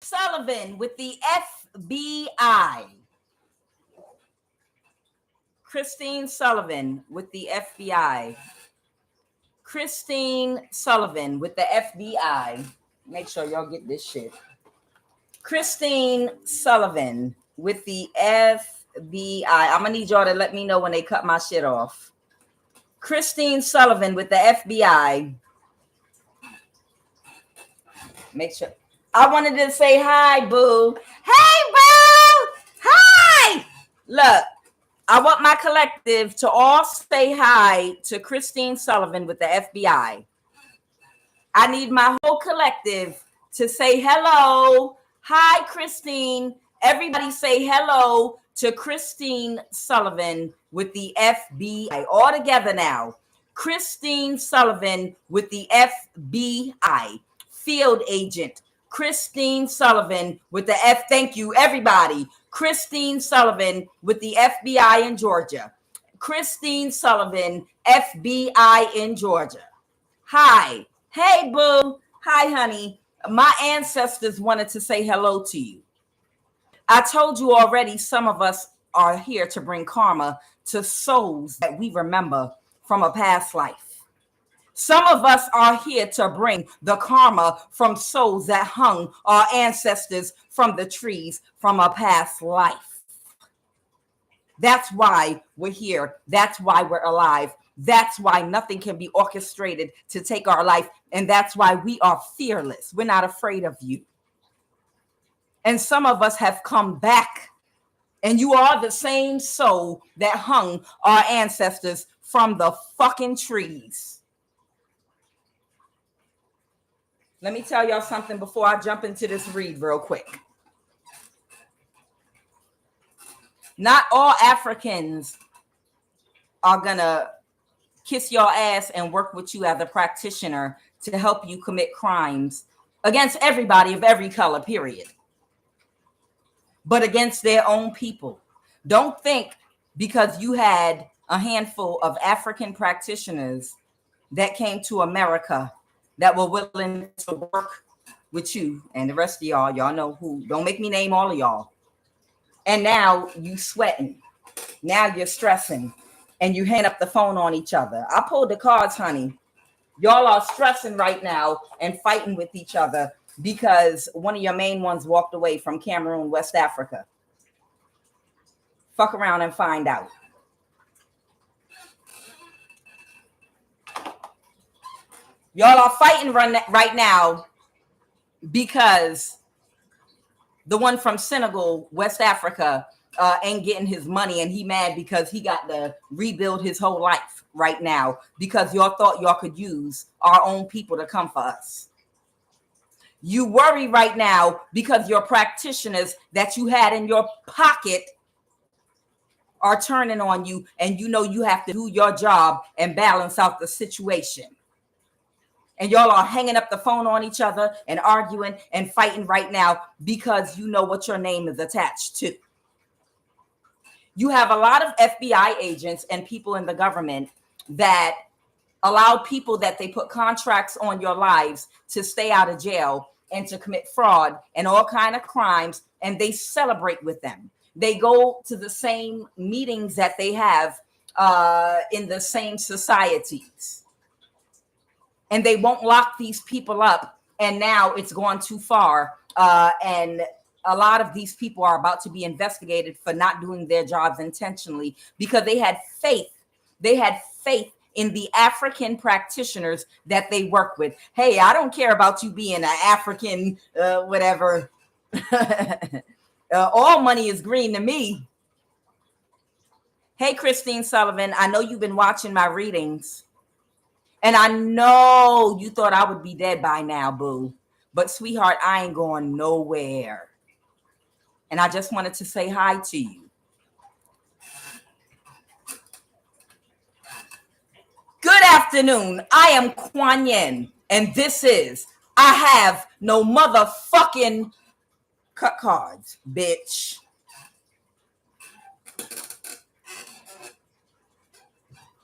Sullivan with the FBI. Christine Sullivan with the FBI. Christine Sullivan with the FBI. Make sure y'all get this shit. Christine Sullivan with the FBI. I'm gonna need y'all to let me know when they cut my shit off. Christine Sullivan with the FBI. Make sure. I wanted to say hi, boo. Hey, boo. Hi. Look, I want my collective to all say hi to Christine Sullivan with the FBI. I need my whole collective to say hello. Hi, Christine. Everybody say hello to Christine Sullivan with the FBI. All together now. Christine Sullivan with the FBI. Field agent. Christine Sullivan with the F. Thank you, everybody. Christine Sullivan with the FBI in Georgia. Christine Sullivan, FBI in Georgia. Hi. Hey, boo. Hi, honey. My ancestors wanted to say hello to you. I told you already, some of us are here to bring karma to souls that we remember from a past life. Some of us are here to bring the karma from souls that hung our ancestors from the trees from a past life. That's why we're here. That's why we're alive. That's why nothing can be orchestrated to take our life. And that's why we are fearless. We're not afraid of you. And some of us have come back. And you are the same soul that hung our ancestors from the fucking trees. Let me tell y'all something before I jump into this read real quick. Not all Africans are going to kiss your ass and work with you as a practitioner to help you commit crimes against everybody of every color, period. But against their own people. Don't think because you had a handful of African practitioners that came to America that were willing to work with you and the rest of y'all know who. Don't make me name all of y'all. And now you sweating. Now you're stressing. And you hang up the phone on each other. I pulled the cards, honey. Y'all are stressing right now and fighting with each other because one of your main ones walked away from Cameroon, West Africa. Fuck around and find out. Y'all are fighting right now because the one from Senegal, West Africa, ain't getting his money, and he mad because he got to rebuild his whole life right now because y'all thought y'all could use our own people to come for us. You worry right now because your practitioners that you had in your pocket are turning on you, and you know you have to do your job and balance out the situation. And y'all are hanging up the phone on each other and arguing and fighting right now because you know what your name is attached to. You have a lot of FBI agents and people in the government that allow people that they put contracts on your lives to stay out of jail and to commit fraud and all kind of crimes, and they celebrate with them. They go to the same meetings that they have in the same societies. And they won't lock these people up. And now it's gone too far. And a lot of these people are about to be investigated for not doing their jobs intentionally because they had faith. They had faith in the African practitioners that they work with. Hey, I don't care about you being an African, whatever. All money is green to me. Hey, Christine Sullivan, I know you've been watching my readings. And I know you thought I would be dead by now, boo. But sweetheart, I ain't going nowhere. And I just wanted to say hi to you. Good afternoon. I am QUAN, and this is I Have No Motherfucking Cut Cards, bitch.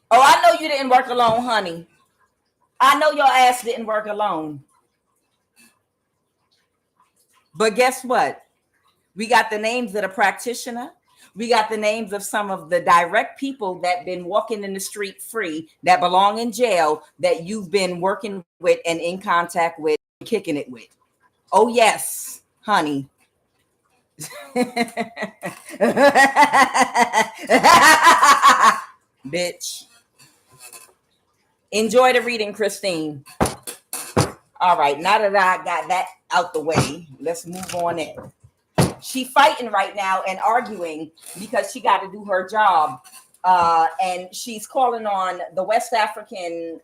Oh, I know you didn't work alone, honey. I know your ass didn't work alone. But guess what? We got the names of the practitioner. We got the names of some of the direct people that been walking in the street free, that belong in jail, that you've been working with and in contact with, kicking it with. Oh, yes, honey. Bitch. Enjoy the reading, Christine. All right, now that I got that out the way, let's move on in. She fighting right now and arguing because she got to do her job. And she's calling on the West African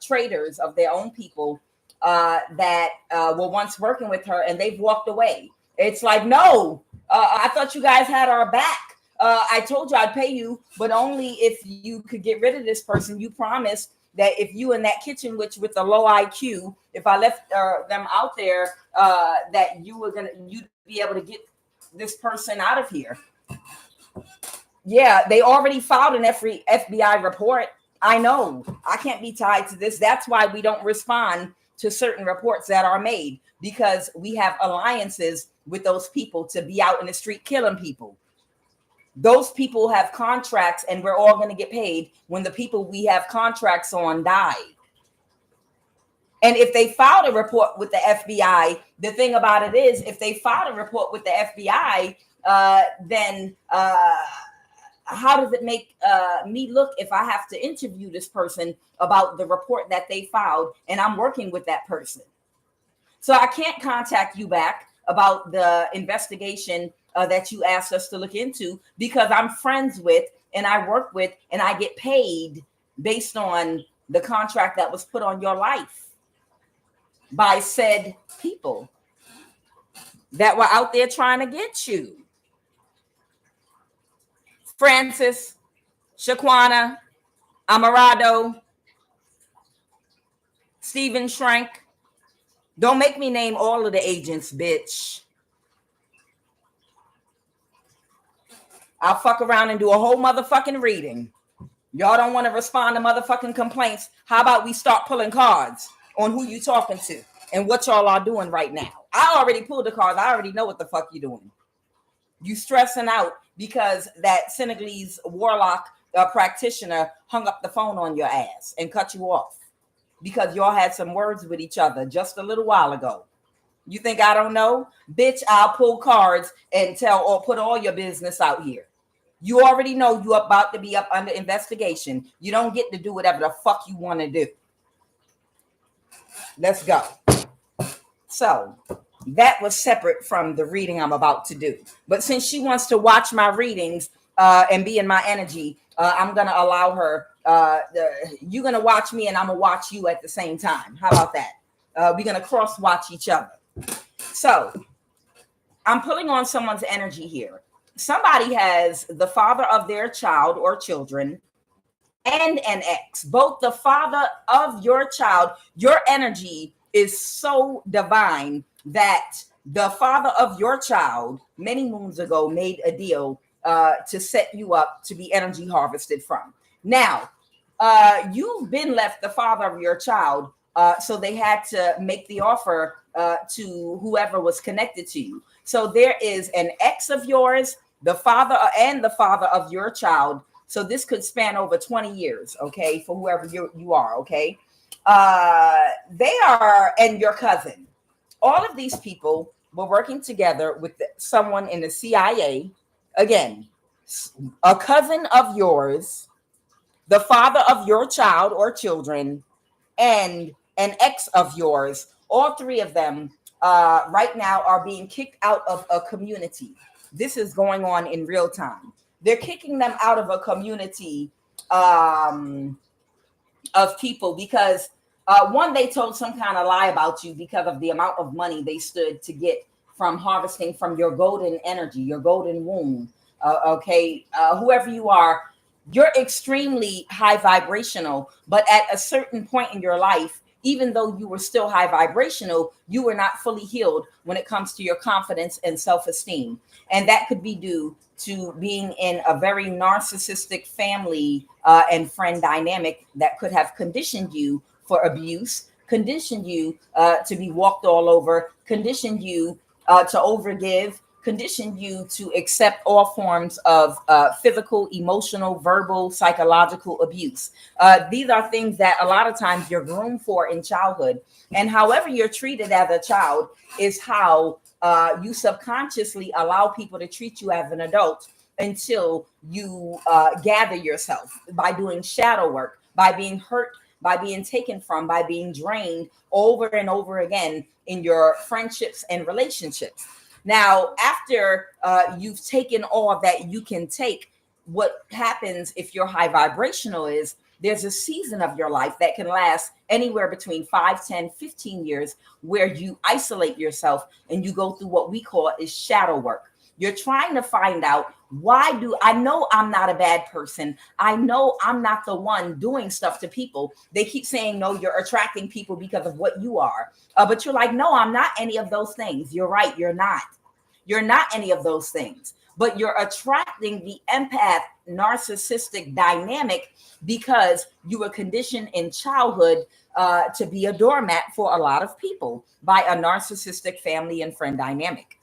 traders of their own people that were once working with her, and they've walked away. It's like, no, I thought you guys had our back. I told you I'd pay you, but only if you could get rid of this person. You promised that if you in that kitchen witch with the low IQ, if I left them out there, that you'd be able to get this person out of here. Yeah, they already filed an FBI report. I know. I can't be tied to this. That's why we don't respond to certain reports that are made, because we have alliances with those people to be out in the street killing people. Those people have contracts, and we're all going to get paid when the people we have contracts on die. And if they filed a report with the FBI, the thing about it is, if they filed a report with the FBI, then how does it make me look if I have to interview this person about the report that they filed and I'm working with that person? So I can't contact you back about the investigation that you asked us to look into, because I'm friends with and I work with and I get paid based on the contract that was put on your life by said people that were out there trying to get you. Francis, Shaquana, Amarado, Stephen Shrank. Don't make me name all of the agents, bitch. I'll fuck around and do a whole motherfucking reading. Y'all don't want to respond to motherfucking complaints. How about we start pulling cards on who you talking to and what y'all are doing right now? I already pulled the cards. I already know what the fuck you doing. You stressing out because that Senegalese warlock practitioner hung up the phone on your ass and cut you off because y'all had some words with each other just a little while ago. You think I don't know? Bitch, I'll pull cards and tell or put all your business out here. You already know you about to be up under investigation. You don't get to do whatever the fuck you want to do. Let's go. So that was separate from the reading I'm about to do. But since she wants to watch my readings and be in my energy, I'm going to allow her. You're going to watch me and I'm going to watch you at the same time. How about that? We're going to cross watch each other. So I'm pulling on someone's energy here. Somebody has the father of their child or children and an ex, both the father of your child. Your energy is so divine that the father of your child many moons ago made a deal to set you up to be energy harvested from. Now, you've been left the father of your child, so they had to make the offer to whoever was connected to you. So there is an ex of yours, the father and the father of your child. So this could span over 20 years, okay, for whoever you are, okay? They are, and your cousin. All of these people were working together with someone in the CIA. Again, a cousin of yours, the father of your child or children, and an ex of yours. All three of them right now are being kicked out of a community. This is going on in real time. They're kicking them out of a community of people because one, they told some kind of lie about you because of the amount of money they stood to get from harvesting from your golden energy, your golden womb. Whoever you are, you're extremely high vibrational, but at a certain point in your life, even though you were still high vibrational, you were not fully healed when it comes to your confidence and self-esteem. And that could be due to being in a very narcissistic family and friend dynamic that could have conditioned you for abuse, conditioned you to be walked all over, conditioned you to overgive, condition you to accept all forms of physical, emotional, verbal, psychological abuse. These are things that a lot of times you're groomed for in childhood. And however you're treated as a child is how you subconsciously allow people to treat you as an adult until you gather yourself by doing shadow work, by being hurt, by being taken from, by being drained over and over again in your friendships and relationships. Now, after you've taken all that you can take, what happens if you're high vibrational is there's a season of your life that can last anywhere between 5, 10, 15 years where you isolate yourself and you go through what we call is shadow work. You're trying to find out, why do I know I'm not a bad person? I know I'm not the one doing stuff to people. They keep saying, no, you're attracting people because of what you are. But you're like, no, I'm not any of those things. You're right. You're not. You're not any of those things. But you're attracting the empath narcissistic dynamic because you were conditioned in childhood to be a doormat for a lot of people by a narcissistic family and friend dynamic.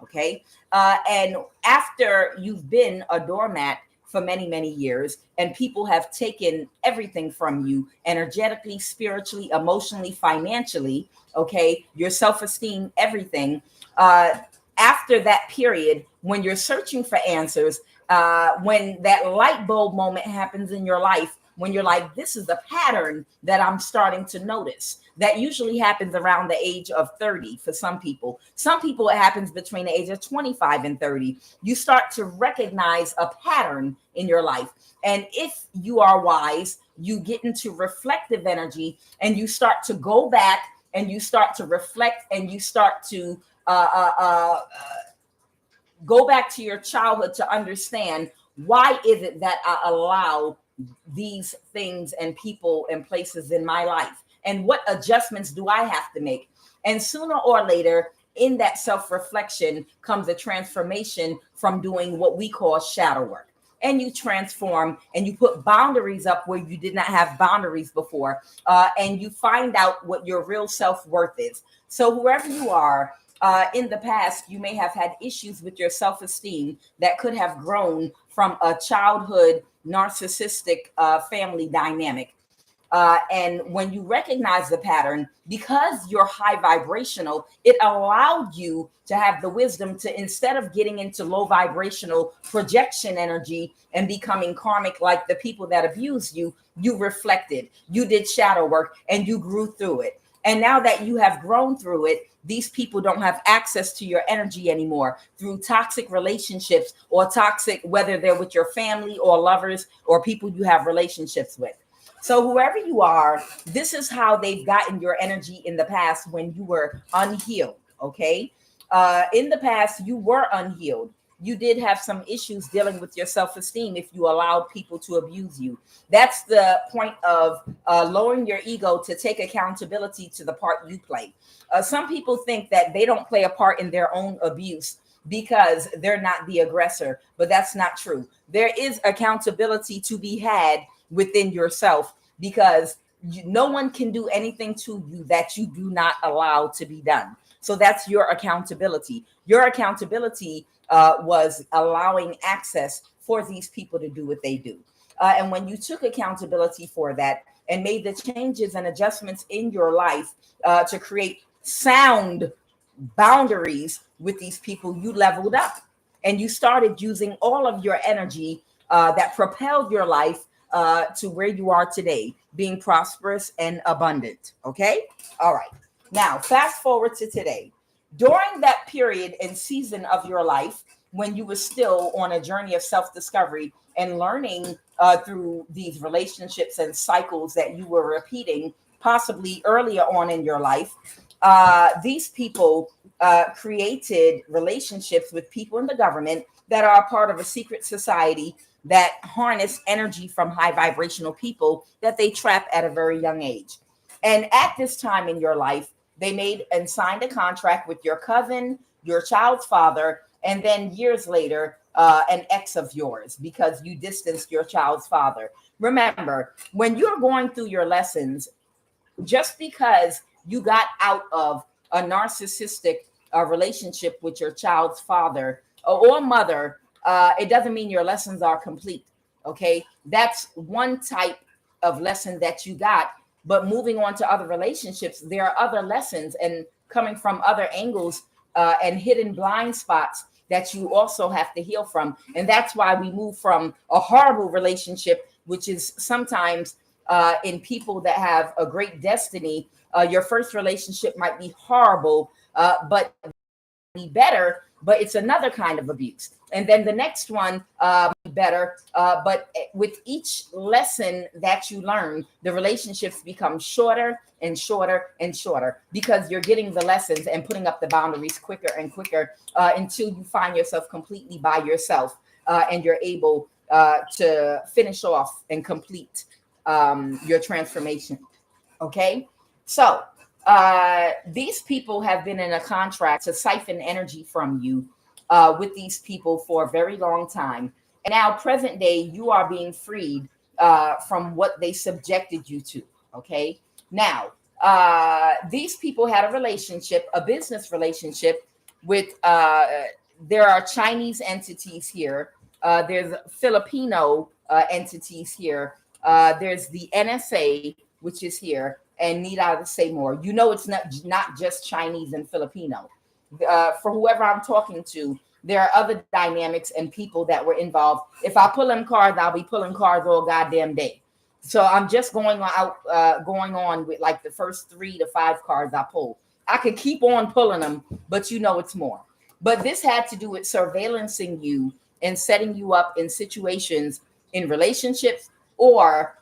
Okay. And after you've been a doormat for many, many years, and people have taken everything from you energetically, spiritually, emotionally, financially, okay, your self-esteem, everything. After that period, when you're searching for answers, when that light bulb moment happens in your life, when you're like, this is a pattern that I'm starting to notice. That usually happens around the age of 30 for some people. Some people, it happens between the age of 25 and 30. You start to recognize a pattern in your life. And if you are wise, you get into reflective energy and you start to go back and you start to reflect and you start to go back to your childhood to understand, why is it that I allow these things and people and places in my life? And what adjustments do I have to make? And sooner or later, in that self-reflection comes a transformation from doing what we call shadow work. And you transform and you put boundaries up where you did not have boundaries before. And you find out what your real self-worth is. So whoever you are, in the past, you may have had issues with your self-esteem that could have grown from a childhood narcissistic family dynamic. And when you recognize the pattern, because you're high vibrational, it allowed you to have the wisdom to, instead of getting into low vibrational projection energy and becoming karmic like the people that abuse you, you reflected, you did shadow work, and you grew through it. And now that you have grown through it, these people don't have access to your energy anymore through toxic relationships or toxic, whether they're with your family or lovers or people you have relationships with. So whoever you are, this is how they've gotten your energy in the past when you were unhealed. Okay. In the past, you were unhealed. You did have some issues dealing with your self-esteem if you allowed people to abuse you. That's the point of lowering your ego to take accountability to the part you play. Some people think that they don't play a part in their own abuse because they're not the aggressor, but that's not true. There is accountability to be had within yourself, because no one can do anything to you that you do not allow to be done. So that's your accountability. Your accountability was allowing access for these people to do what they do. And when you took accountability for that and made the changes and adjustments in your life to create sound boundaries with these people, you leveled up and you started using all of your energy that propelled your life to where you are today, being prosperous and abundant. Okay. All right. Now, fast forward to today. During that period and season of your life, when you were still on a journey of self-discovery and learning through these relationships and cycles that you were repeating, possibly earlier on in your life, these people created relationships with people in the government that are a part of a secret society that harness energy from high vibrational people that they trap at a very young age. And at this time in your life, they made and signed a contract with your cousin, your child's father, and then years later, an ex of yours, because you distanced your child's father. Remember, when you're going through your lessons, just because you got out of a narcissistic a relationship with your child's father or mother, it doesn't mean your lessons are complete. Okay, that's one type of lesson that you got. But moving on to other relationships, there are other lessons and coming from other angles and hidden blind spots that you also have to heal from. And that's why we move from a horrible relationship, which is sometimes in people that have a great destiny. Your first relationship might be horrible, but be better, but it's another kind of abuse. And then the next one be better, but with each lesson that you learn, the relationships become shorter and shorter and shorter because you're getting the lessons and putting up the boundaries quicker and quicker until you find yourself completely by yourself and you're able to finish off and complete your transformation. Okay, so these people have been in a contract to siphon energy from you with these people for a very long time. And now, present day, you are being freed from what they subjected you to. Okay. Now, these people had a relationship, a business relationship with, there are Chinese entities here. There's Filipino entities here. There's the NSA, which is here, and need I to say more? You know, it's not just Chinese and Filipino. For whoever I'm talking to, there are other dynamics and people that were involved. If I pull them cards, I'll be pulling cards all goddamn day. So I'm just going on with like the first 3 to 5 cards I pull. I could keep on pulling them, but you know it's more. But this had to do with surveillancing you and setting you up in situations in relationships or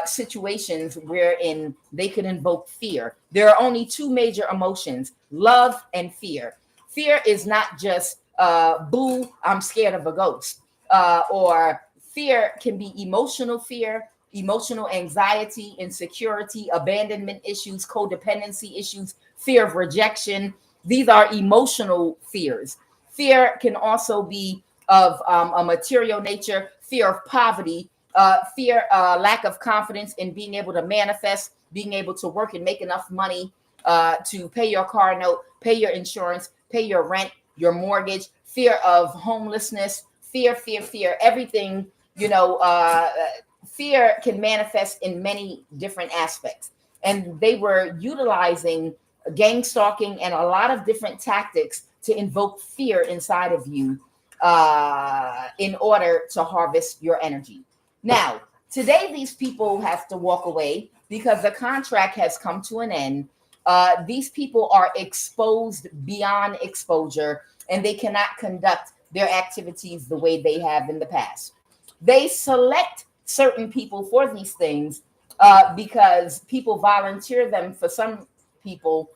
situations wherein they could invoke fear. There are only 2 major emotions: love and fear. Fear is not just boo, I'm scared of a ghost, or fear can be emotional fear, emotional anxiety, insecurity, abandonment issues, codependency issues, fear of rejection. These are emotional fears. Fear can also be of a material nature, fear of poverty, fear, lack of confidence in being able to manifest, being able to work and make enough money to pay your car note, pay your insurance, pay your rent, your mortgage, fear of homelessness, fear, everything, you know, fear can manifest in many different aspects. And they were utilizing gang stalking and a lot of different tactics to invoke fear inside of you in order to harvest your energy. Now, today, these people have to walk away because the contract has come to an end. These people are exposed beyond exposure, and they cannot conduct their activities the way they have in the past. They select certain people for these things because people volunteer them. For some people,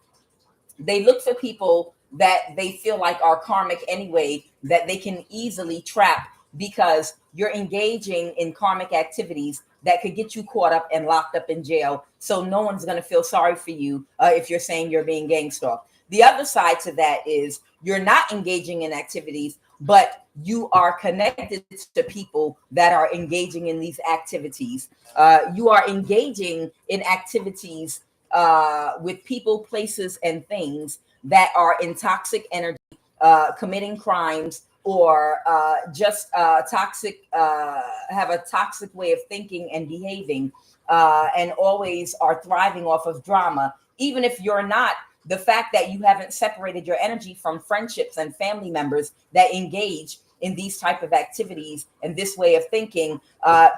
they look for people that they feel like are karmic anyway, that they can easily trap because you're engaging in karmic activities that could get you caught up and locked up in jail. So no one's going to feel sorry for you if you're saying you're being gang stalked. The other side to that is you're not engaging in activities, but you are connected to people that are engaging in these activities. You are engaging in activities with people, places, and things that are in toxic energy, committing crimes, or just toxic, have a toxic way of thinking and behaving, and always are thriving off of drama. Even if you're not, the fact that you haven't separated your energy from friendships and family members that engage in these type of activities and this way of thinking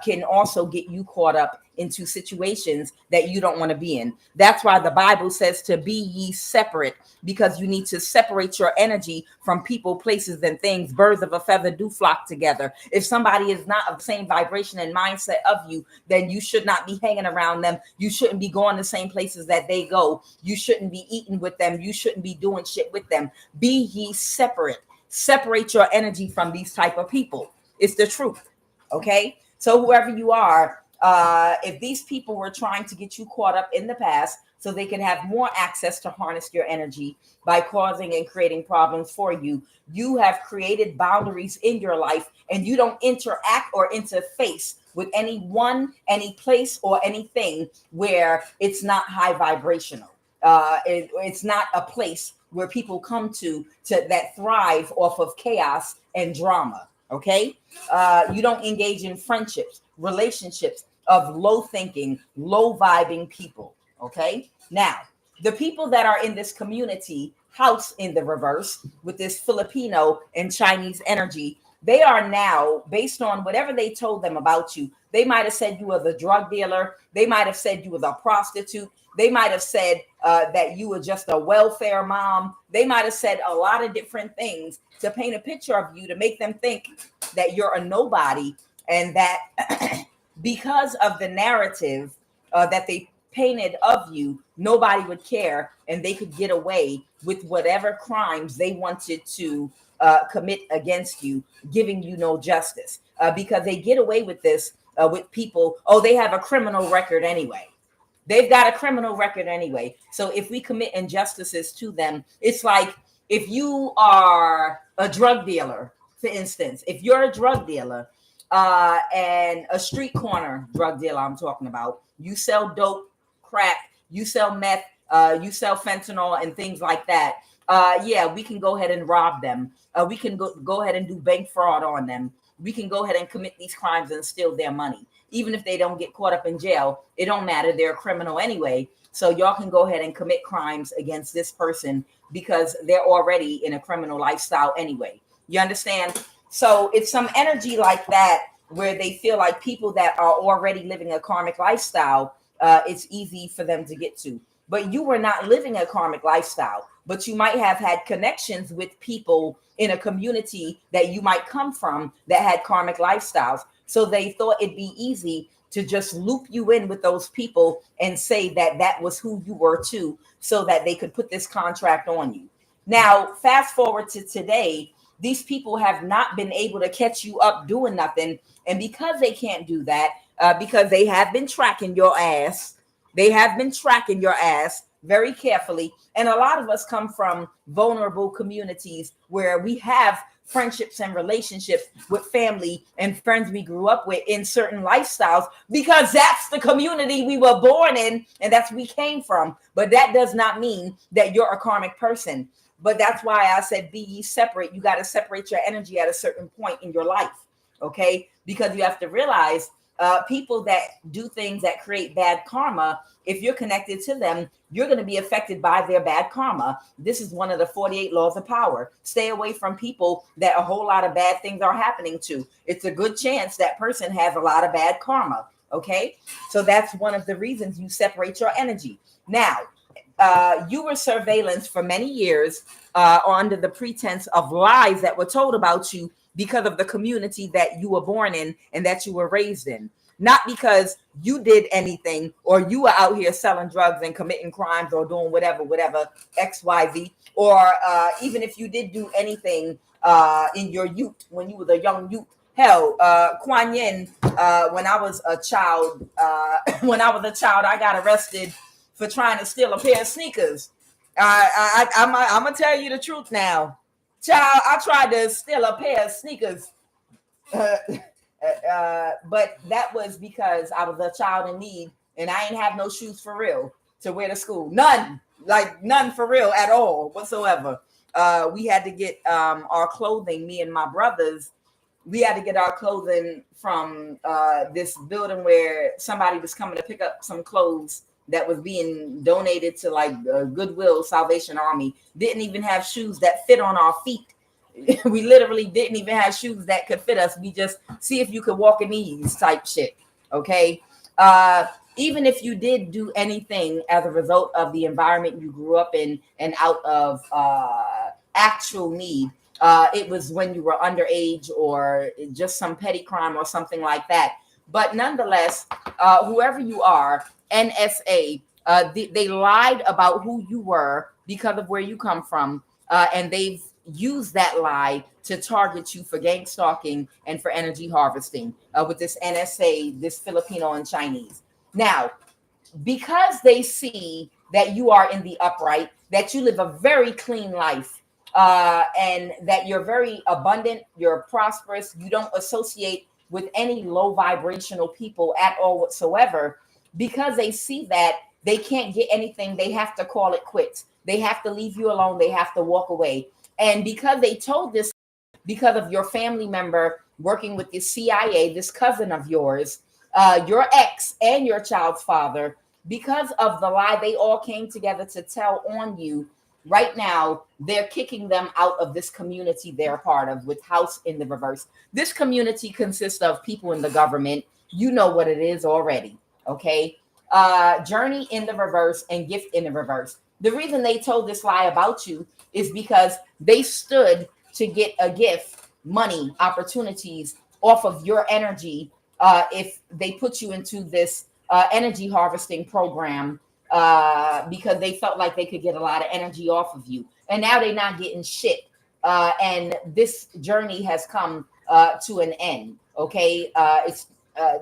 can also get you caught up into situations that you don't want to be in. That's why the Bible says to be ye separate, because you need to separate your energy from people, places, and things. Birds of a feather do flock together. If somebody is not of the same vibration and mindset of you, then you should not be hanging around them. You shouldn't be going the same places that they go. You shouldn't be eating with them. You shouldn't be doing shit with them. Be ye separate. Separate your energy from these type of people. It's the truth. Okay. So whoever you are, if these people were trying to get you caught up in the past so they can have more access to harness your energy by causing and creating problems for you, you have created boundaries in your life, and you don't interact or interface with anyone, any place, or anything where it's not high vibrational. It's not a place where people come to that thrive off of chaos and drama. Okay, you don't engage in friendships, relationships of low thinking, low vibing people. Okay, now the people that are in this community house in the reverse with this Filipino and Chinese energy, they are now, based on whatever they told them about you, they might have said you were the drug dealer. They might have said you were the prostitute. They might have said that you were just a welfare mom. They might have said a lot of different things to paint a picture of you to make them think that you're a nobody, and that because of the narrative that they painted of you, nobody would care and they could get away with whatever crimes they wanted to commit against you, giving you no justice, because they get away with this with people. Oh, they have a criminal record anyway. They've got a criminal record anyway. So if we commit injustices to them, it's like if you are a drug dealer, for instance, if you're a drug dealer and a street corner drug dealer, I'm talking about, you sell dope, crack, you sell meth, you sell fentanyl and things like that. Yeah, we can go ahead and rob them. We can go ahead and do bank fraud on them. We can go ahead and commit these crimes and steal their money. Even if they don't get caught up in jail, it don't matter. They're a criminal anyway. So y'all can go ahead and commit crimes against this person because they're already in a criminal lifestyle anyway. You understand? So it's some energy like that where they feel like people that are already living a karmic lifestyle, it's easy for them to get to. But you were not living a karmic lifestyle, but you might have had connections with people in a community that you might come from that had karmic lifestyles. So they thought it'd be easy to just loop you in with those people and say that that was who you were too, so that they could put this contract on you. Now, fast forward to today, these people have not been able to catch you up doing nothing. And because they can't do that, because they have been tracking your ass, very carefully. And a lot of us come from vulnerable communities where we have friendships and relationships with family and friends we grew up with in certain lifestyles, because that's the community we were born in and that's where we came from. But that does not mean that you're a karmic person. But that's why I said, be ye separate. You got to separate your energy at a certain point in your life. Okay. Because you have to realize people that do things that create bad karma, if you're connected to them, you're going to be affected by their bad karma. This is one of the 48 laws of power. Stay away from people that a whole lot of bad things are happening to. It's a good chance that person has a lot of bad karma. Okay. So that's one of the reasons you separate your energy. Now, you were surveillance for many years under the pretense of lies that were told about you because of the community that you were born in and that you were raised in. Not because you did anything or you were out here selling drugs and committing crimes or doing whatever, XYZ, or even if you did do anything in your youth, when you were a young youth. Hell, QUAN, when I was a child, I got arrested for trying to steal a pair of sneakers. I'm gonna tell you the truth now. Child, I tried to steal a pair of sneakers. But that was because I was a child in need and I ain't have no shoes for real to wear to school. None for real at all whatsoever. We had to get our clothing, me and my brothers. We had to get our clothing from this building where somebody was coming to pick up some clothes that was being donated to like Goodwill, Salvation Army. Didn't even have shoes that fit on our feet. We literally didn't even have shoes that could fit us. We just see if you could walk in these type shit. Okay. Even if you did do anything as a result of the environment you grew up in and out of actual need, it was when you were underage or just some petty crime or something like that. But nonetheless, whoever you are, NSA, they lied about who you were because of where you come from. And they've used that lie to target you for gang stalking and for energy harvesting with this NSA, this Filipino and Chinese. Now, because they see that you are in the upright, that you live a very clean life, and that you're very abundant, you're prosperous, you don't associate with any low vibrational people at all whatsoever, because they see that they can't get anything, they have to call it quits. They have to leave you alone. They have to walk away. And because they told this, because of your family member working with the CIA, this cousin of yours, your ex and your child's father, because of the lie, they all came together to tell on you. Right now, they're kicking them out of this community they're a part of with House in the Reverse. This community consists of people in the government. You know what it is already, okay? Journey in the Reverse and Gift in the Reverse. The reason they told this lie about you is because they stood to get a gift, money, opportunities off of your energy if they put you into this energy harvesting program because they felt like they could get a lot of energy off of you. And now they're not getting shit. And this journey has come to an end. Okay. It's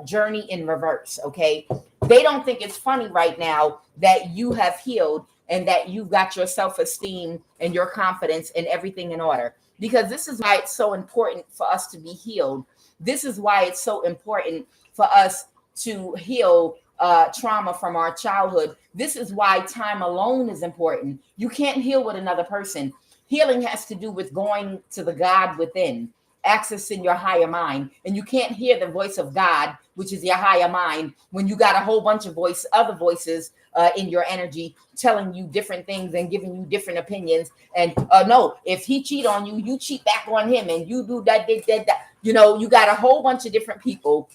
journey in reverse. Okay. They don't think it's funny right now that you have healed and that you've got your self-esteem and your confidence and everything in order. Because this is why it's so important for us to be healed. This is why it's so important for us to heal trauma from our childhood. This is why time alone is important. You can't heal with another person. Healing has to do with going to the God within, accessing your higher mind. And you can't hear the voice of God, which is your higher mind, when you got a whole bunch of other voices in your energy telling you different things and giving you different opinions. And no, if he cheat on you, you cheat back on him, and you do that. You know, you got a whole bunch of different people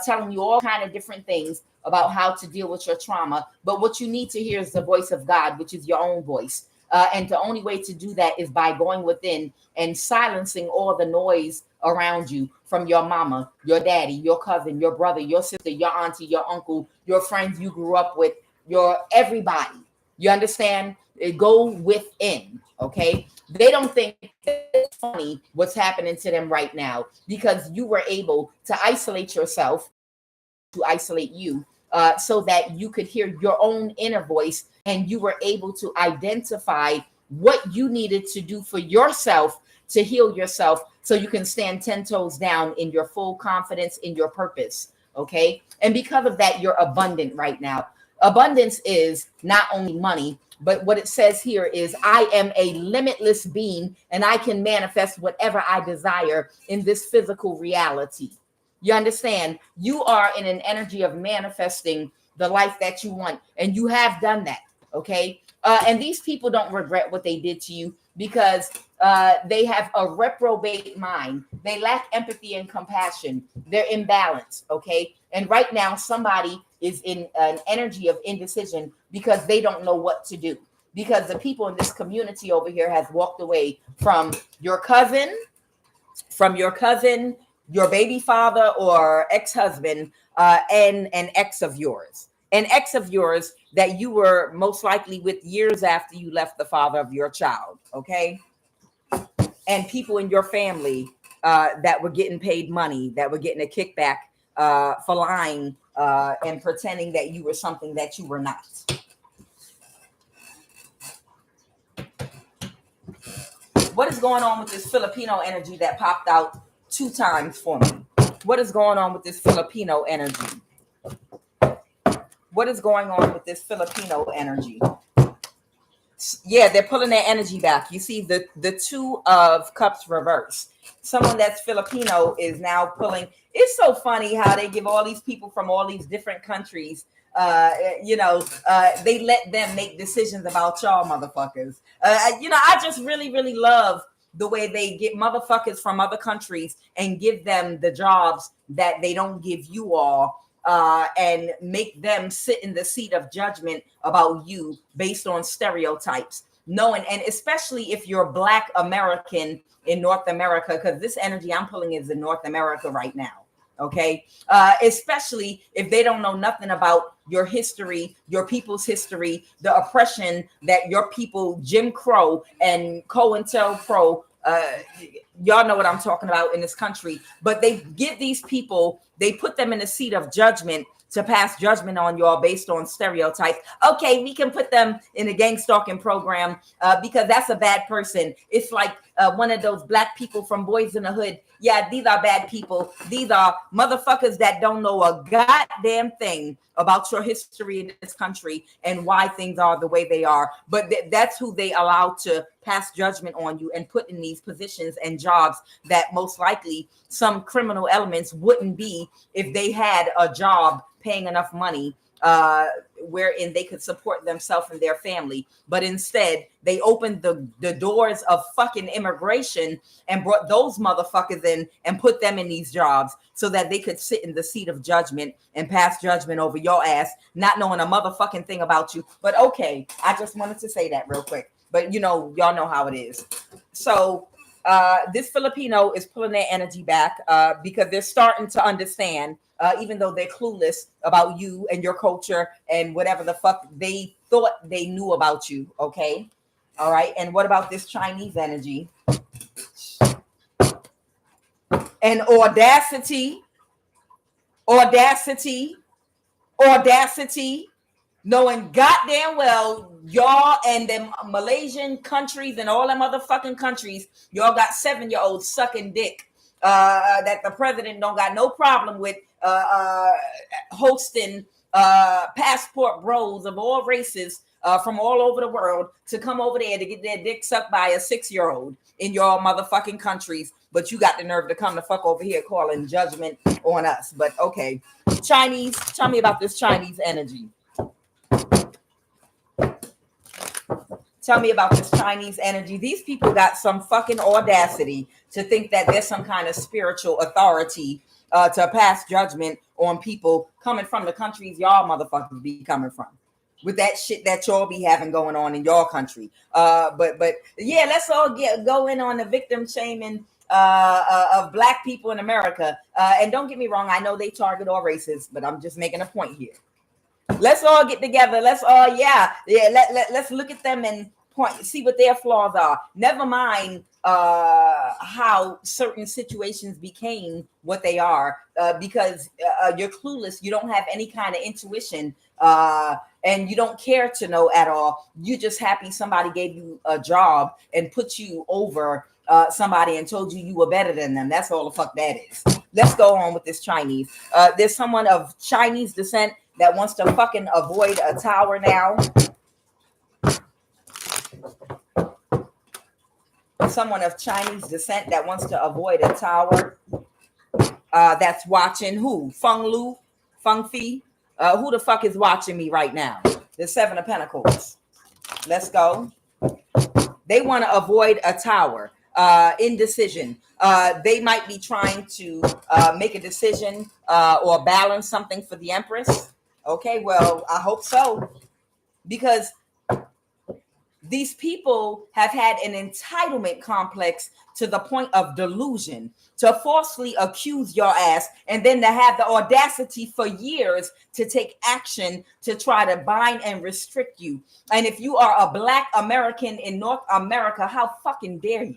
telling you all kind of different things about how to deal with your trauma. But what you need to hear is the voice of God, which is your own voice. And the only way to do that is by going within and silencing all the noise around you from your mama, your daddy, your cousin, your brother, your sister, your auntie, your uncle, your friends you grew up with, your everybody. You understand? Go within, okay? They don't think it's funny what's happening to them right now because you were able to isolate yourself, to isolate you, so that you could hear your own inner voice and you were able to identify what you needed to do for yourself to heal yourself so you can stand 10 toes down in your full confidence in your purpose, okay? And because of that, you're abundant right now. Abundance is not only money, but what it says here is I am a limitless being and I can manifest whatever I desire in this physical reality. You understand? You are in an energy of manifesting the life that you want, and you have done that, okay? And these people don't regret what they did to you because they have a reprobate mind. They lack empathy and compassion. They're imbalanced, okay? And right now, somebody is in an energy of indecision because they don't know what to do. Because the people in this community over here has walked away from your cousin, your baby father or ex-husband, and an ex of yours. An ex of yours that you were most likely with years after you left the father of your child, okay? And people in your family that were getting paid money, that were getting a kickback for lying and pretending that you were something that you were not. What is going on with this Filipino energy that popped out 2 times for me? What is going on with this Filipino energy? What is going on with this Filipino energy? Yeah, they're pulling their energy back. You see the 2 of cups reverse. Someone that's Filipino is now pulling. It's so funny how they give all these people from all these different countries, they let them make decisions about y'all motherfuckers. I just really, really love the way they get motherfuckers from other countries and give them the jobs that they don't give you all. And make them sit in the seat of judgment about you based on stereotypes. Knowing, and especially if you're Black American in North America, because this energy I'm pulling is in North America right now. Okay. Especially if they don't know nothing about your history, your people's history, the oppression that your people, Jim Crow and COINTELPRO, y'all know what I'm talking about in this country, but they give these people, they put them in a seat of judgment to pass judgment on y'all based on stereotypes. Okay, we can put them in a gang stalking program because that's a bad person. It's like one of those black people from Boys in the Hood. Yeah, these are bad people. These are motherfuckers that don't know a goddamn thing about your history in this country and why things are the way they are. But that's who they allow to pass judgment on you and put in these positions and jobs that most likely some criminal elements wouldn't be if they had a job paying enough money wherein they could support themselves and their family. But instead, they opened the doors of fucking immigration and brought those motherfuckers in and put them in these jobs so that they could sit in the seat of judgment and pass judgment over your ass, not knowing a motherfucking thing about you. But okay, I just wanted to say that real quick. But you know, y'all know how it is. So this Filipino is pulling their energy back because they're starting to understand, even though they're clueless about you and your culture and whatever the fuck they thought they knew about you. Okay. All right. And what about this Chinese energy? And audacity, knowing goddamn well y'all and them Malaysian countries and all them motherfucking countries, y'all got 7-year-olds sucking dick that the president don't got no problem with hosting passport bros of all races from all over the world to come over there to get their dick sucked by a 6-year-old in your motherfucking countries. But you got the nerve to come the fuck over here calling judgment on us. But okay, Chinese, tell me about this Chinese energy. Tell me about this Chinese energy. These people got some fucking audacity to think that there's some kind of spiritual authority to pass judgment on people coming from the countries y'all motherfuckers be coming from, with that shit that y'all be having going on in your country. But yeah, let's all go in on the victim shaming of black people in America. And don't get me wrong, I know they target all races, but I'm just making a point here. Let's all get together. Let's all, let's look at them and see what their flaws are. Never mind how certain situations became what they are, because you're clueless. You don't have any kind of intuition, and you don't care to know at all. You're just happy somebody gave you a job and put you over somebody and told you were better than them. That's all the fuck that is. Let's go on with this Chinese. There's someone of Chinese descent that wants to fucking avoid a tower now. Someone of Chinese descent that wants to avoid a tower. That's watching who? Feng Lu? Feng Fi? Who the fuck is watching me right now? The 7 of Pentacles. Let's go. They want to avoid a tower. Indecision. They might be trying to make a decision or balance something for the Empress. Okay, well, I hope so. Because these people have had an entitlement complex to the point of delusion to falsely accuse your ass and then to have the audacity for years to take action to try to bind and restrict you. And if you are a Black American in North America, how fucking dare you?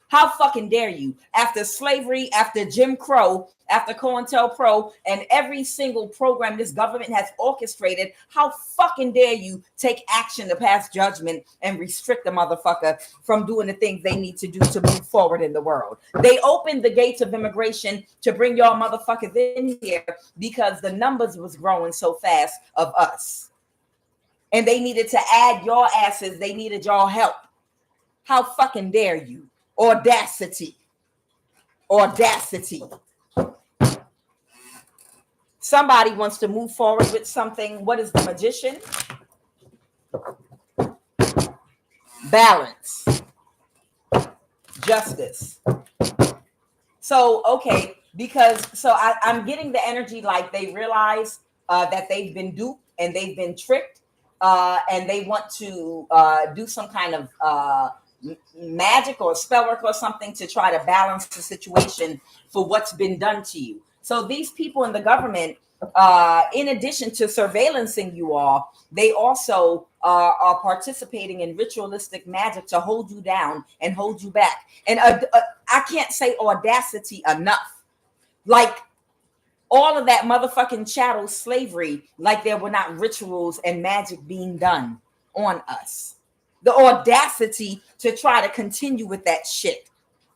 How fucking dare you? After slavery, after Jim Crow, after COINTELPRO, and every single program this government has orchestrated, how fucking dare you take action to pass judgment and restrict the motherfucker from doing the things they need to do to move forward in the world? They opened the gates of immigration to bring y'all motherfuckers in here because the numbers was growing so fast of us. And they needed to add your asses. They needed y'all help. How fucking dare you? Audacity. Somebody wants to move forward with something. What is the Magician? Balance. Justice. So, okay, because I'm getting the energy like they realize that they've been duped and they've been tricked, and they want to do some kind of magic or spell work or something to try to balance the situation for what's been done to you. So these people in the government, in addition to surveillancing you all, they also are participating in ritualistic magic to hold you down and hold you back. And I can't say audacity enough. Like, All of that motherfucking chattel slavery, like there were not rituals and magic being done on us. The audacity to try to continue with that shit.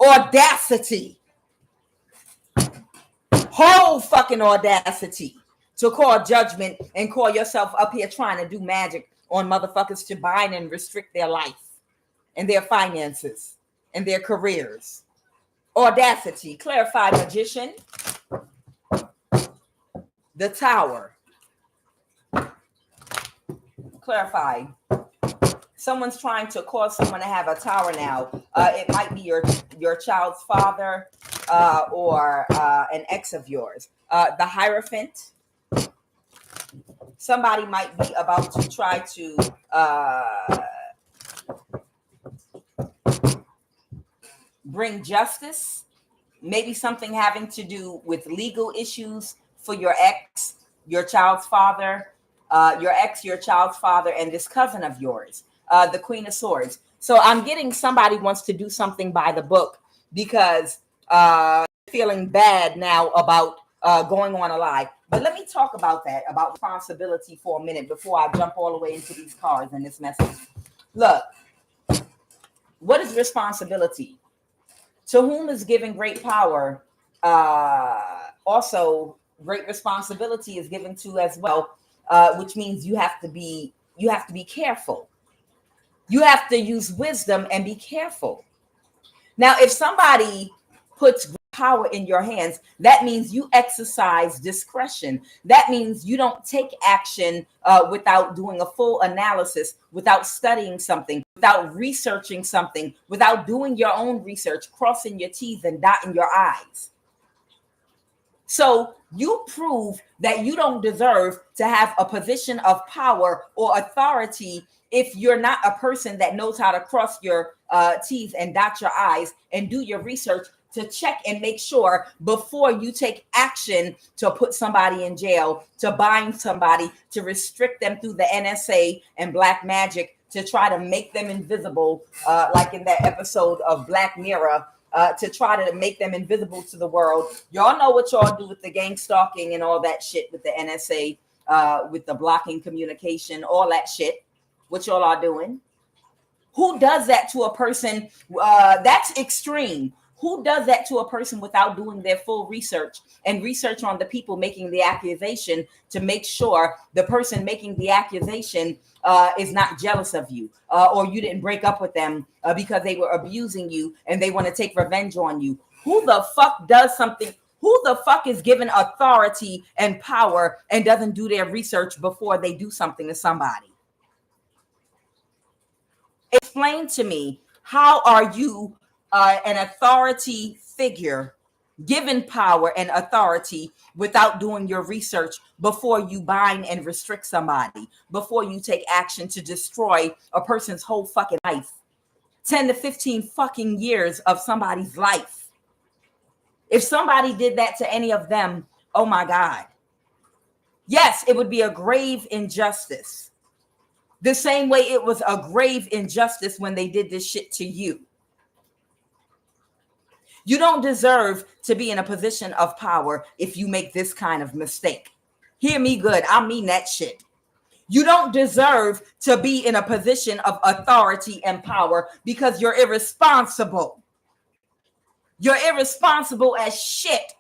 Audacity. Whole fucking audacity to call judgment and call yourself up here trying to do magic on motherfuckers to bind and restrict their life and their finances and their careers. Audacity. Clarify, magician. The Tower. Clarify. Someone's trying to cause someone to have a tower now. It might be your child's father or an ex of yours. The Hierophant. Somebody might be about to try to bring justice. Maybe something having to do with legal issues for your ex, your child's father, your ex, your child's father, and this cousin of yours, the Queen of Swords. So I'm getting somebody wants to do something by the book because feeling bad now about going on a lie. But let me talk about that, about responsibility for a minute before I jump all the way into these cards and this message. Look, what is responsibility? To whom is given great power, also great responsibility is given to as well, which means you have to be careful. You have to use wisdom and be careful. Now, if somebody puts power in your hands, that means you exercise discretion. That means you don't take action without doing a full analysis, without studying something, without researching something, without doing your own research, crossing your T's and dotting your I's. So you prove that you don't deserve to have a position of power or authority if you're not a person that knows how to cross your T's and dot your I's and do your research to check and make sure before you take action to put somebody in jail, to bind somebody, to restrict them through the NSA and black magic, to try to make them invisible, like in that episode of Black Mirror, to try to make them invisible to the world. Y'all know what y'all do with the gang stalking and all that shit with the NSA, with the blocking communication, all that shit. What y'all are doing? Who does that to a person? That's extreme. Who does that to a person without doing their full research and research on the people making the accusation to make sure the person making the accusation is not jealous of you or you didn't break up with them because they were abusing you and they want to take revenge on you? Who the fuck does something? Who the fuck is given authority and power and doesn't do their research before they do something to somebody? Explain to me, how are you an authority figure given power and authority without doing your research before you bind and restrict somebody, before you take action to destroy a person's whole fucking life? 10 to 15 fucking years of somebody's life. If somebody did that to any of them, oh my God. Yes, it would be a grave injustice. The same way it was a grave injustice when they did this shit to you. You don't deserve to be in a position of power if you make this kind of mistake. Hear me good. I mean that shit. You don't deserve to be in a position of authority and power because you're irresponsible. You're irresponsible as shit.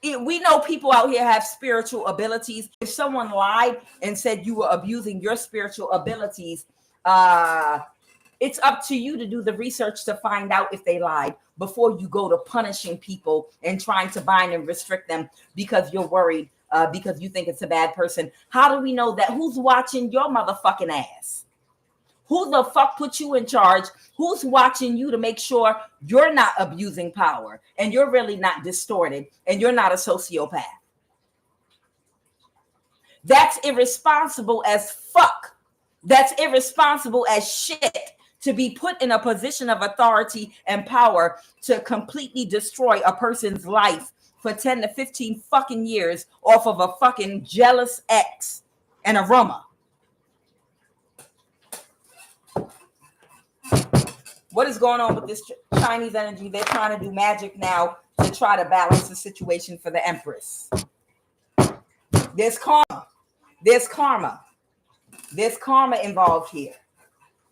We know people out here have spiritual abilities. If someone lied and said you were abusing your spiritual abilities, it's up to you to do the research to find out if they lied before you go to punishing people and trying to bind and restrict them because you're worried, because you think it's a bad person. How do we know that? Who's watching your motherfucking ass? Who the fuck put you in charge? Who's watching you to make sure you're not abusing power and you're really not distorted and you're not a sociopath? That's irresponsible as fuck. That's irresponsible as shit to be put in a position of authority and power to completely destroy a person's life for 10 to 15 fucking years off of a fucking jealous ex and a rumor. What is going on with this Chinese energy? They're trying to do magic now to try to balance the situation for the Empress. There's karma. There's karma. There's karma involved here.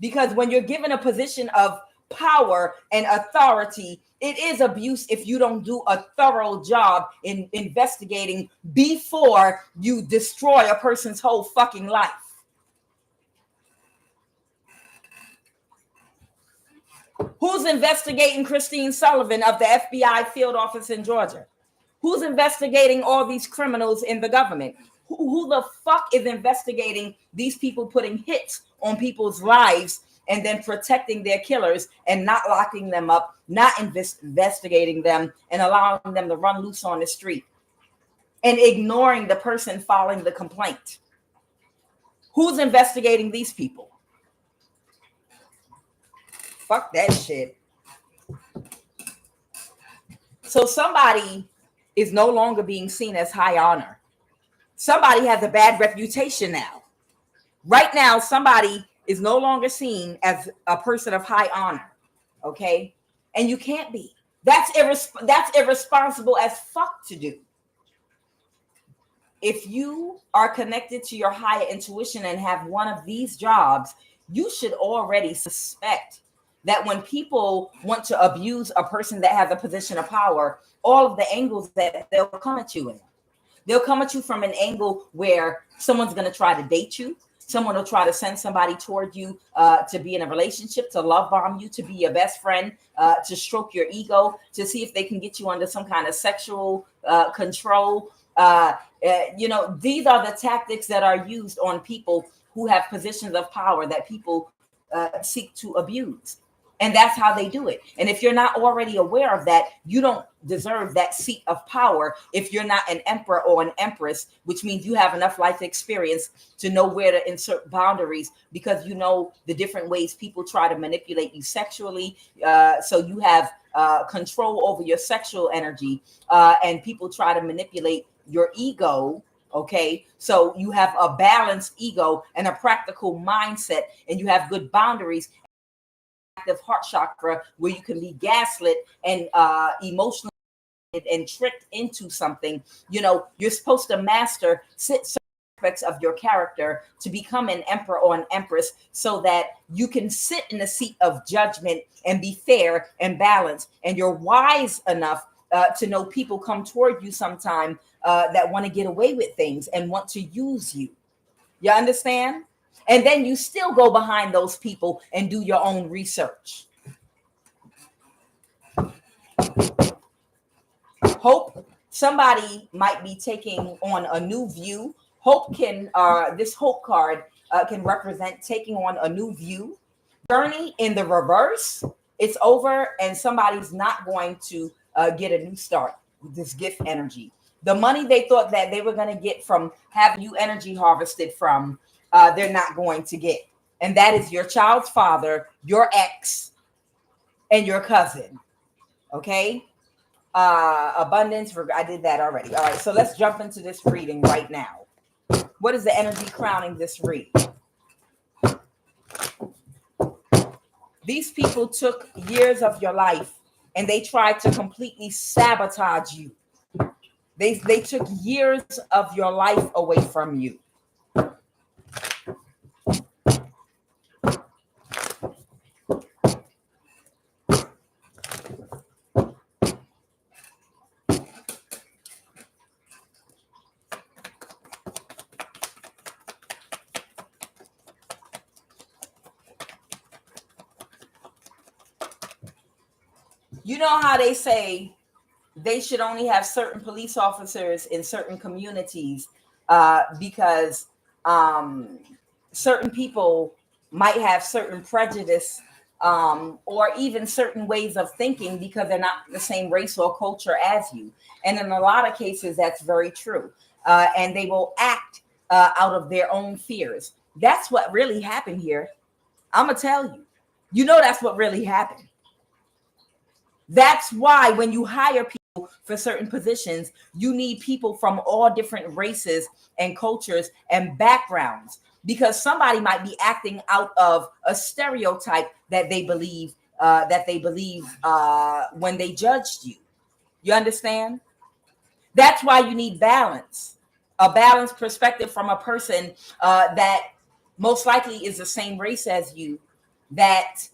Because when you're given a position of power and authority, it is abuse if you don't do a thorough job in investigating before you destroy a person's whole fucking life. Who's investigating Christine Sullivan of the FBI field office in Georgia? Who's investigating all these criminals in the government? Who the fuck is investigating these people putting hits on people's lives and then protecting their killers and not locking them up, not investigating them and allowing them to run loose on the street and ignoring the person filing the complaint? Who's investigating these people? Fuck that shit. So somebody is no longer being seen as high honor. Somebody has a bad reputation now. Right now, somebody is no longer seen as a person of high honor. Okay? And you can't be. That's irresponsible as fuck to do. If you are connected to your higher intuition and have one of these jobs, you should already suspect that when people want to abuse a person that has a position of power, all of the angles that they'll come at you in. They'll come at you from an angle where someone's going to try to date you. Someone will try to send somebody toward you to be in a relationship, to love bomb you, to be your best friend, to stroke your ego, to see if they can get you under some kind of sexual control. These are the tactics that are used on people who have positions of power that people seek to abuse. And that's how they do it. And if you're not already aware of that, you don't deserve that seat of power if you're not an emperor or an empress, which means you have enough life experience to know where to insert boundaries, because you know the different ways people try to manipulate you sexually. So you have control over your sexual energy, and people try to manipulate your ego. Okay, so you have a balanced ego and a practical mindset, and you have good boundaries. Active heart chakra, where you can be gaslit and emotionally and tricked into something. You're supposed to master certain aspects of your character to become an emperor or an empress, so that you can sit in the seat of judgment and be fair and balanced. And you're wise enough to know people come toward you sometime that want to get away with things and want to use you. You understand? And then you still go behind those people and do your own research. Hope, somebody might be taking on a new view. Hope this hope card can represent taking on a new view. Journey in the reverse, it's over and somebody's not going to get a new start with this gift energy. The money they thought that they were going to get from having you energy harvested from, they're not going to get. And that is your child's father, your ex, and your cousin. Okay? Abundance, I did that already. All right, so let's jump into this reading right now. What is the energy crowning this read? These people took years of your life and they tried to completely sabotage you. They took years of your life away from you. You know how they say they should only have certain police officers in certain communities because certain people might have certain prejudice or even certain ways of thinking because they're not the same race or culture as you. And in a lot of cases, that's very true. And they will act out of their own fears. That's what really happened here. I'm going to tell you. That's what really happened. That's why when you hire people for certain positions, you need people from all different races and cultures and backgrounds, because somebody might be acting out of a stereotype that they believe when they judged you. You understand? That's why you need balance, a balanced perspective from a person that most likely is the same race as you, that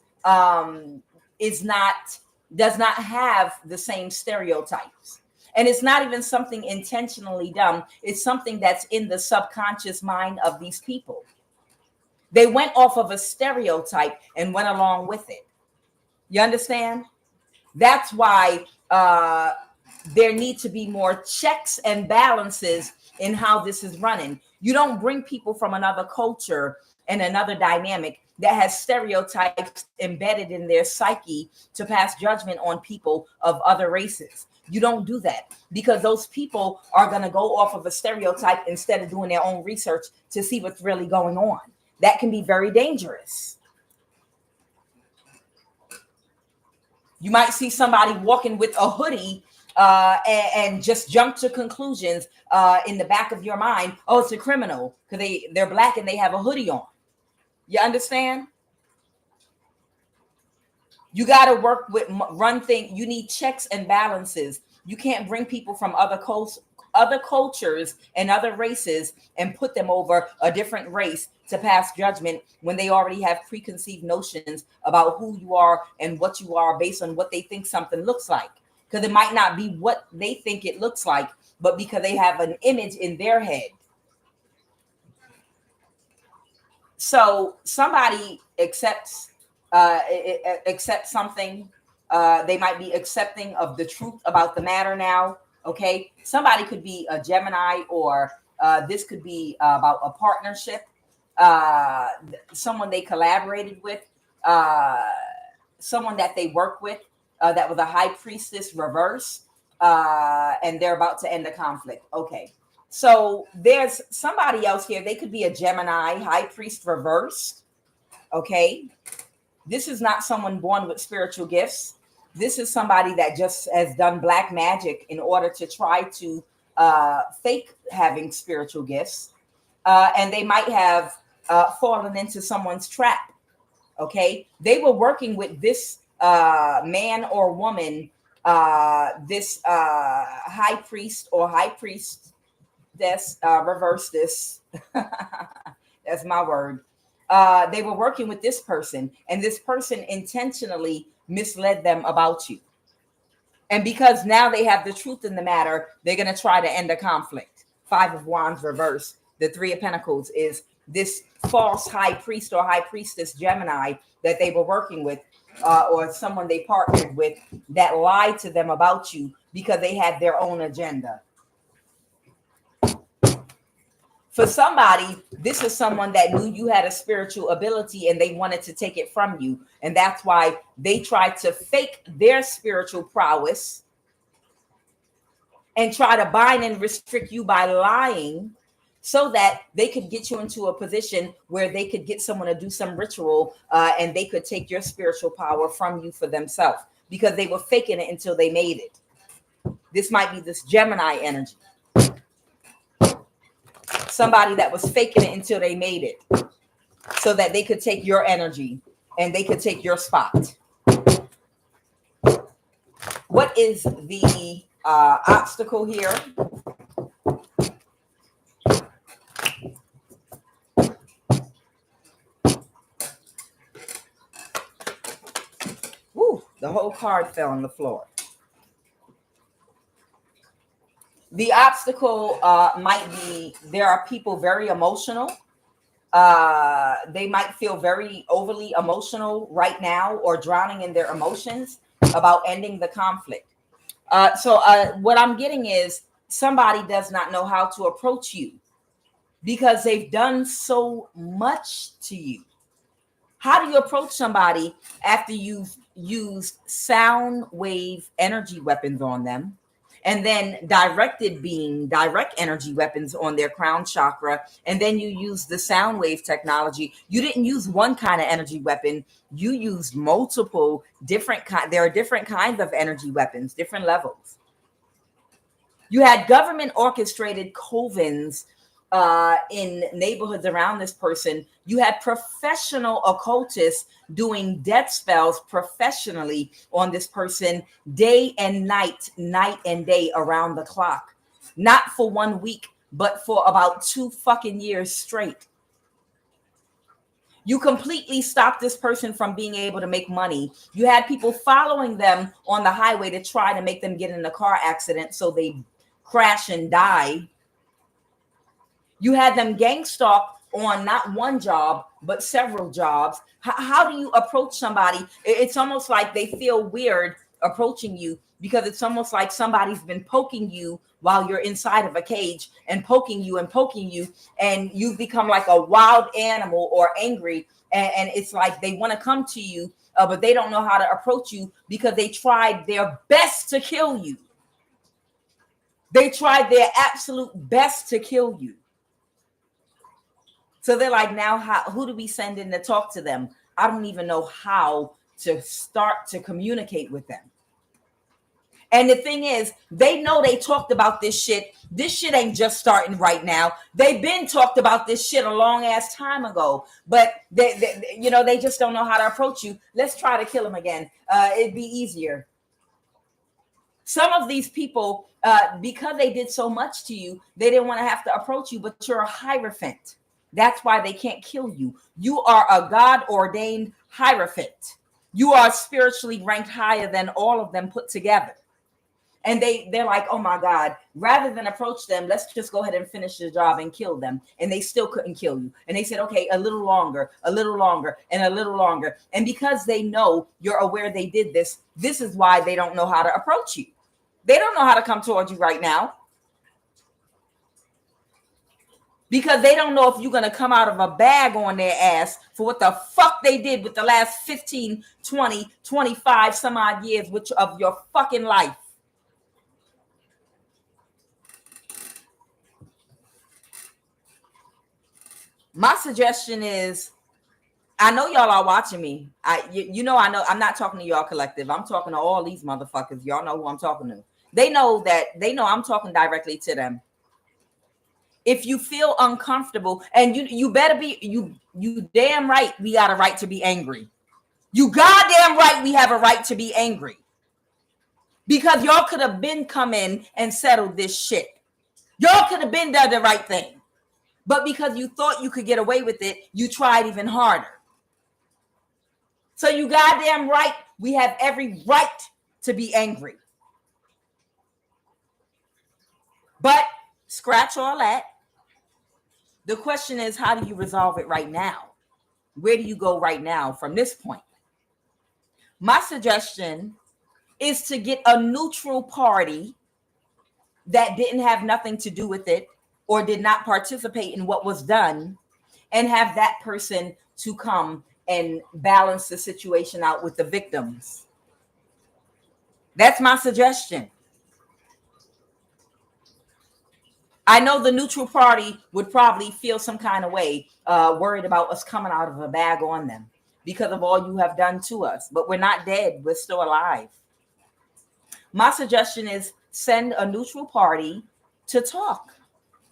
is not, does not have the same stereotypes. And it's not even something intentionally done. It's something that's in the subconscious mind of these people. They went off of a stereotype and went along with it. You understand? That's why there need to be more checks and balances in how this is running. You don't bring people from another culture and another dynamic that has stereotypes embedded in their psyche to pass judgment on people of other races. You don't do that, because those people are going to go off of a stereotype instead of doing their own research to see what's really going on. That can be very dangerous. You might see somebody walking with a hoodie and just jump to conclusions in the back of your mind. Oh, it's a criminal because they're black and they have a hoodie on. You understand? You got to work with run thing. You need checks and balances. You can't bring people from other cultures and other races and put them over a different race to pass judgment when they already have preconceived notions about who you are and what you are based on what they think something looks like. Because it might not be what they think it looks like, but because they have an image in their head. So somebody accepts something. They might be accepting of the truth about the matter now. Okay, somebody could be a Gemini, or this could be about a partnership, someone they collaborated with, someone that they work with, that was a high priestess reverse, and they're about to end the conflict. Okay, so there's somebody else here. They could be a Gemini, high priest reversed. Okay, this is not someone born with spiritual gifts. This is somebody that just has done black magic in order to try to fake having spiritual gifts. And they might have fallen into someone's trap. Okay. They were working with this man or woman, this high priest or high priestess, reverse this. That's my word. They were working with this person, and this person intentionally misled them about you. And because now they have the truth in the matter, they're going to try to end the conflict. 5 of Wands reverse. The 3 of Pentacles is this false high priest or high priestess Gemini that they were working with, or someone they partnered with that lied to them about you because they had their own agenda. For somebody, this is someone that knew you had a spiritual ability and they wanted to take it from you. And that's why they tried to fake their spiritual prowess and try to bind and restrict you by lying so that they could get you into a position where they could get someone to do some ritual and they could take your spiritual power from you for themselves, because they were faking it until they made it. This might be this Gemini energy. Somebody that was faking it until they made it so that they could take your energy and they could take your spot. What is the obstacle here? Woo, the whole card fell on the floor. The obstacle might be there are people very emotional. They might feel very overly emotional right now or drowning in their emotions about ending the conflict. So what I'm getting is somebody does not know how to approach you because they've done so much to you. How do you approach somebody after you've used sound wave energy weapons on them? And then direct energy weapons on their crown chakra. And then you use the sound wave technology. You didn't use one kind of energy weapon. You used multiple different kinds. There are different kinds of energy weapons, different levels. You had government orchestrated covens in neighborhoods around this person. You had professional occultists doing death spells professionally on this person day and night, night and day, around the clock. Not for 1 week, but for about 2 fucking years straight. You completely stopped this person from being able to make money. You had people following them on the highway to try to make them get in a car accident so they crash and die. You had them gang stalk on not one job, but several jobs. How do you approach somebody? It's almost like they feel weird approaching you, because it's almost like somebody's been poking you while you're inside of a cage, and poking you, and you've become like a wild animal or angry. And it's like they want to come to you, but they don't know how to approach you because they tried their best to kill you. They tried their absolute best to kill you. So they're like, now who do we send in to talk to them? I don't even know how to start to communicate with them. And the thing is, they know they talked about this shit. This shit ain't just starting right now. They've been talked about this shit a long ass time ago, but they just don't know how to approach you. Let's try to kill them again. It'd be easier. Some of these people, because they did so much to you, they didn't want to have to approach you, but you're a hierophant. That's why they can't kill you. You are a God-ordained hierophant. You are spiritually ranked higher than all of them put together. And they're like, oh my God, rather than approach them, let's just go ahead and finish the job and kill them. And they still couldn't kill you. And they said, okay, a little longer, and a little longer. And because they know you're aware they did this, this is why they don't know how to approach you. They don't know how to come towards you right now. Because they don't know if you're going to come out of a bag on their ass for what the fuck they did with the last 15, 20, 25 some odd years of your fucking life. My suggestion is, I know y'all are watching me. I know I'm not talking to y'all collective. I'm talking to all these motherfuckers. Y'all know who I'm talking to. They know I'm talking directly to them. If you feel uncomfortable, and you better be, you damn right we got a right to be angry. You goddamn right we have a right to be angry. Because y'all could have been come in and settled this shit. Y'all could have been done the right thing. But because you thought you could get away with it, you tried even harder. So you goddamn right we have every right to be angry. But scratch all that. The question is, how do you resolve it right now? Where do you go right now from this point? My suggestion is to get a neutral party that didn't have nothing to do with it or did not participate in what was done, and have that person to come and balance the situation out with the victims. That's my suggestion. I know the neutral party would probably feel some kind of way, worried about us coming out of a bag on them because of all you have done to us. But we're not dead. We're still alive. My suggestion is send a neutral party to talk,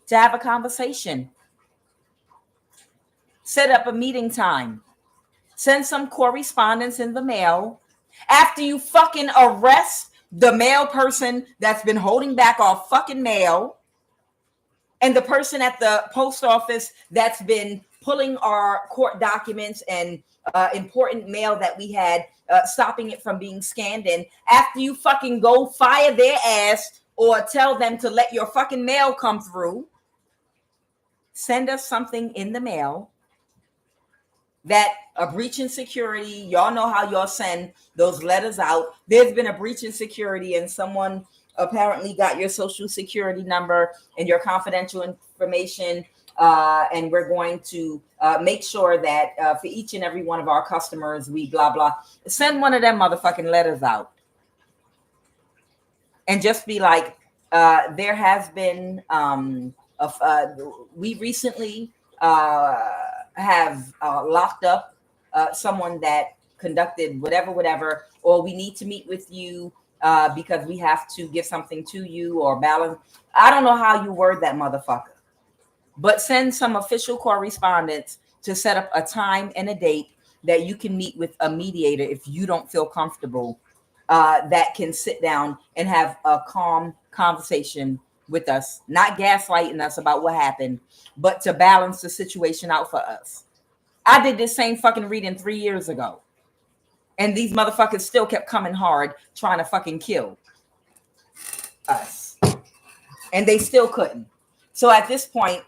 to have a conversation. Set up a meeting time. Send some correspondence in the mail. After you fucking arrest the mail person that's been holding back our fucking mail, and the person at the post office that's been pulling our court documents and important mail that we had, stopping it from being scanned in. After you fucking go fire their ass or tell them to let your fucking mail come through, send us something in the mail that a breach in security. Y'all know how y'all send those letters out. There's been a breach in security and someone apparently got your social security number and your confidential information, and we're going to make sure that for each and every one of our customers, we blah blah. Send one of them motherfucking letters out, and just be like, there has been we recently have locked up someone that conducted whatever, or we need to meet with you because we have to give something to you or balance. I don't know how you word that motherfucker. but send some official correspondence to set up a time and a date that you can meet with a mediator if you don't feel comfortable, that can sit down and have a calm conversation with us, not gaslighting us about what happened, but to balance the situation out for us. I did this same fucking reading 3 years ago, and these motherfuckers still kept coming hard trying to fucking kill us, and they still couldn't. So at this point,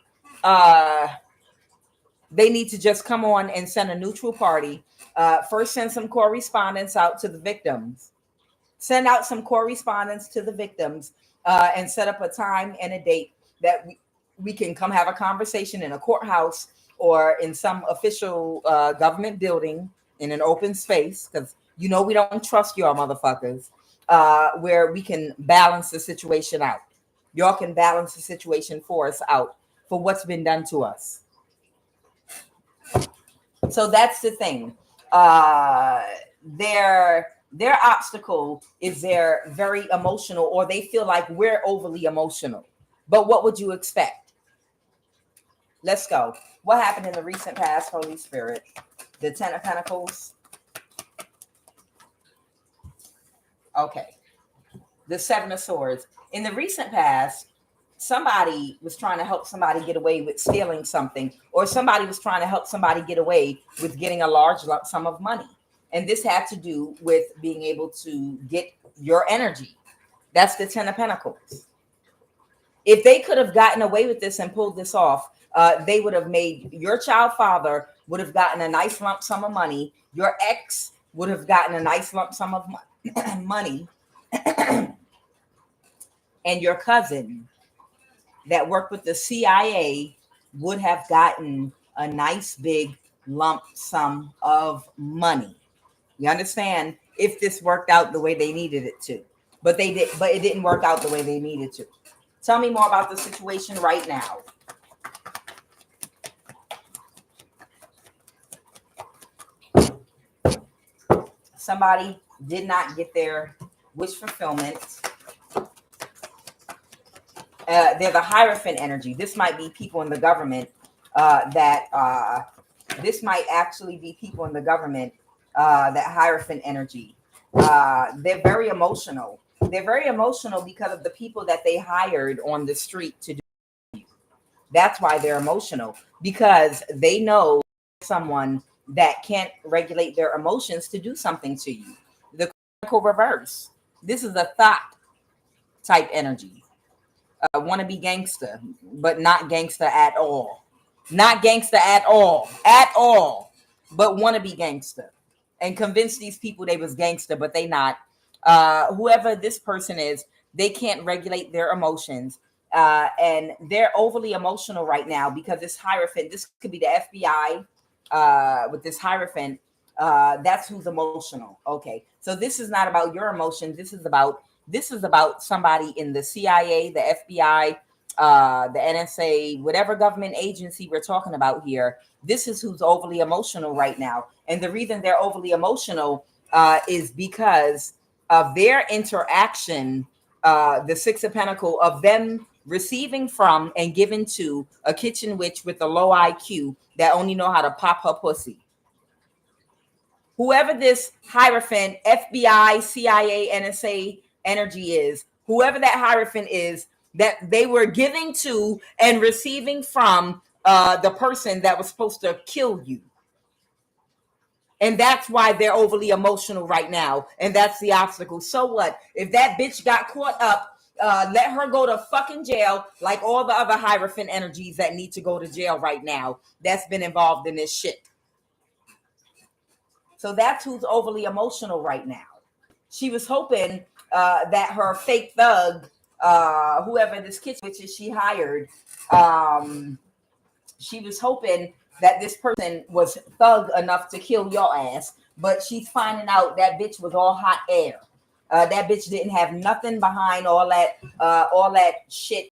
they need to just come on and send a neutral party. First, send some correspondence out to the victims. Send out some correspondence to the victims, and set up a time and a date that we can come have a conversation in a courthouse or in some official government building in an open space, because we don't trust y'all motherfuckers, where we can balance the situation out. Y'all can balance the situation for us out for what's been done to us. So that's the thing. Their obstacle is they're very emotional, or they feel like we're overly emotional. But what would you expect? Let's go. What happened in the recent past, Holy Spirit? The Ten of Pentacles. Okay. The Seven of Swords. In the recent past, somebody was trying to help somebody get away with stealing something, or somebody was trying to help somebody get away with getting a large lump sum of money. And this had to do with being able to get your energy. That's the Ten of Pentacles. If they could have gotten away with this and pulled this off, they would have made your child father would have gotten a nice lump sum of money. Your ex would have gotten a nice lump sum of money. And your cousin that worked with the CIA would have gotten a nice big lump sum of money. You understand? If this worked out the way they needed it to. But it didn't work out the way they needed to. Tell me more about the situation right now. Somebody did not get their wish fulfillment. They're the Hierophant energy. This might be people in the government this might actually be people in the government, that Hierophant energy. They're very emotional. They're very emotional because of the people that they hired on the street to do. That's why they're emotional, because they know someone that can't regulate their emotions to do something to you. The critical reverse. This is a thought type energy. Want to be gangster, but not gangster at all. Not gangster at all. At all. But want to be gangster. And convince these people they was gangster, but they not. Whoever this person is, they can't regulate their emotions. And they're overly emotional right now because this Hierophant, this could be the FBI, with this Hierophant, that's who's emotional. Okay, so this is not about your emotions. This is about somebody in the CIA, the FBI, the NSA, whatever government agency we're talking about here. This is who's overly emotional right now, and the reason they're overly emotional is because of their interaction. The Six of Pentacles, of them receiving from and given to a kitchen witch with a low IQ that only know how to pop her pussy. Whoever this Hierophant, FBI, CIA, NSA energy is, whoever that Hierophant is, that they were giving to and receiving from the person that was supposed to kill you. And that's why they're overly emotional right now. And that's the obstacle. So what? If that bitch got caught up, let her go to fucking jail like all the other Hierophant energies that need to go to jail right now that's been involved in this shit. So that's who's overly emotional right now. She was hoping that her fake thug, whoever this kitchen witch is she hired, she was hoping that this person was thug enough to kill your ass, but she's finding out that bitch was all hot air. That bitch didn't have nothing behind all that shit.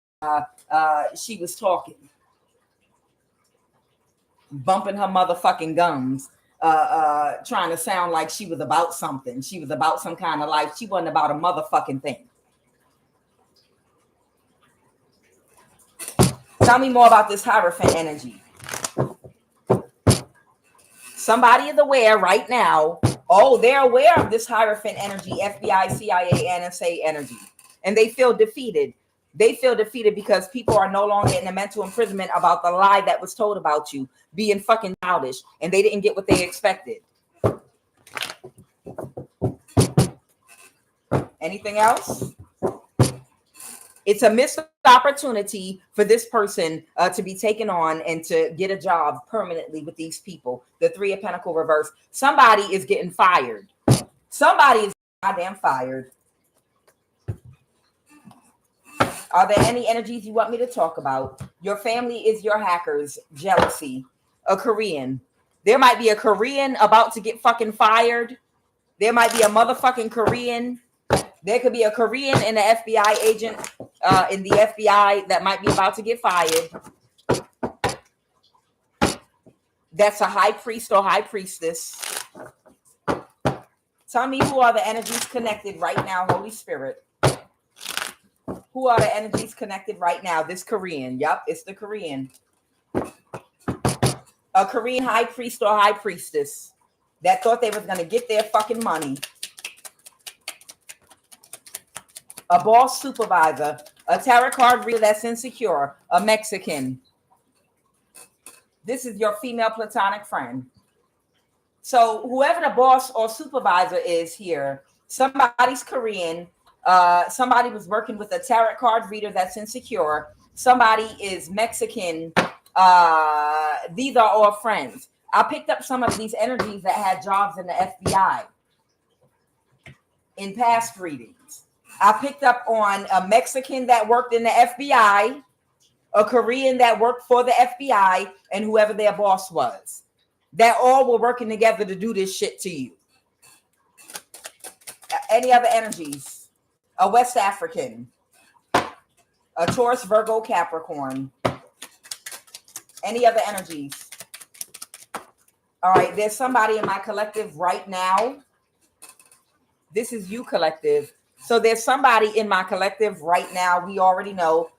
She was talking, bumping her motherfucking gums, trying to sound like she was about something. She was about some kind of life. She wasn't about a motherfucking thing. Tell me more about this Hierophant energy. Somebody is aware right now. Oh, they're aware of this Hierophant energy, FBI, CIA, NSA energy. And they feel defeated. They feel defeated because people are no longer in a mental imprisonment about the lie that was told about you being fucking childish, and they didn't get what they expected. Anything else? It's a missed opportunity for this person to be taken on and to get a job permanently with these people. The Three of Pentacles reverse. Somebody is getting fired. Somebody is goddamn fired. Are there any energies you want me to talk about? Your family is your hackers. Jealousy. A Korean. There might be a Korean about to get fucking fired. There might be a motherfucking Korean. There could be a Korean and an FBI agent in the FBI that might be about to get fired. That's a high priest or high priestess. Tell me who are the energies connected right now, Holy Spirit. Who are the energies connected right now? This Korean. Yup, it's the Korean. A Korean high priest or high priestess that thought they was going to get their fucking money. A boss supervisor. A tarot card reader that's insecure. A Mexican. This is your female platonic friend. So whoever the boss or supervisor is here, somebody's Korean. Somebody was working with a tarot card reader that's insecure. Somebody is Mexican. These are all friends. I picked up some of these energies that had jobs in the FBI in past readings. I picked up on a Mexican that worked in the FBI, a Korean that worked for the FBI, and whoever their boss was. That all were working together to do this shit to you. Any other energies? A West African, a Taurus, Virgo, Capricorn. Any other energies? All right, there's somebody in my collective right now. This is you, collective. So there's somebody in my collective right now. We already know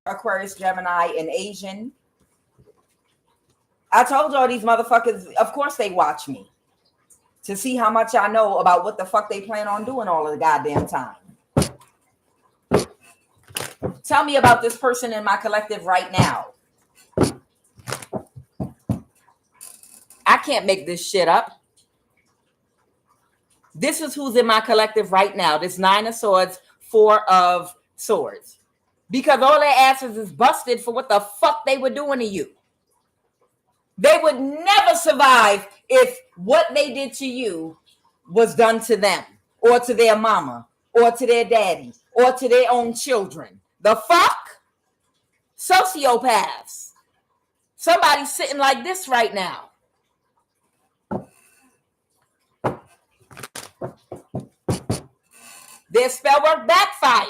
Aquarius, Gemini, and Asian. I told y'all these motherfuckers, of course they watch me to see how much I know about what the fuck they plan on doing all of the goddamn time. Tell me about this person in my collective right now. I can't make this shit up. This is who's in my collective right now. This Nine of Swords, Four of Swords. Because all their asses is busted for what the fuck they were doing to you. They would never survive if what they did to you was done to them, or to their mama, or to their daddy, or to their own children. The fuck? Sociopaths. Somebody's sitting like this right now. Their spell work backfired.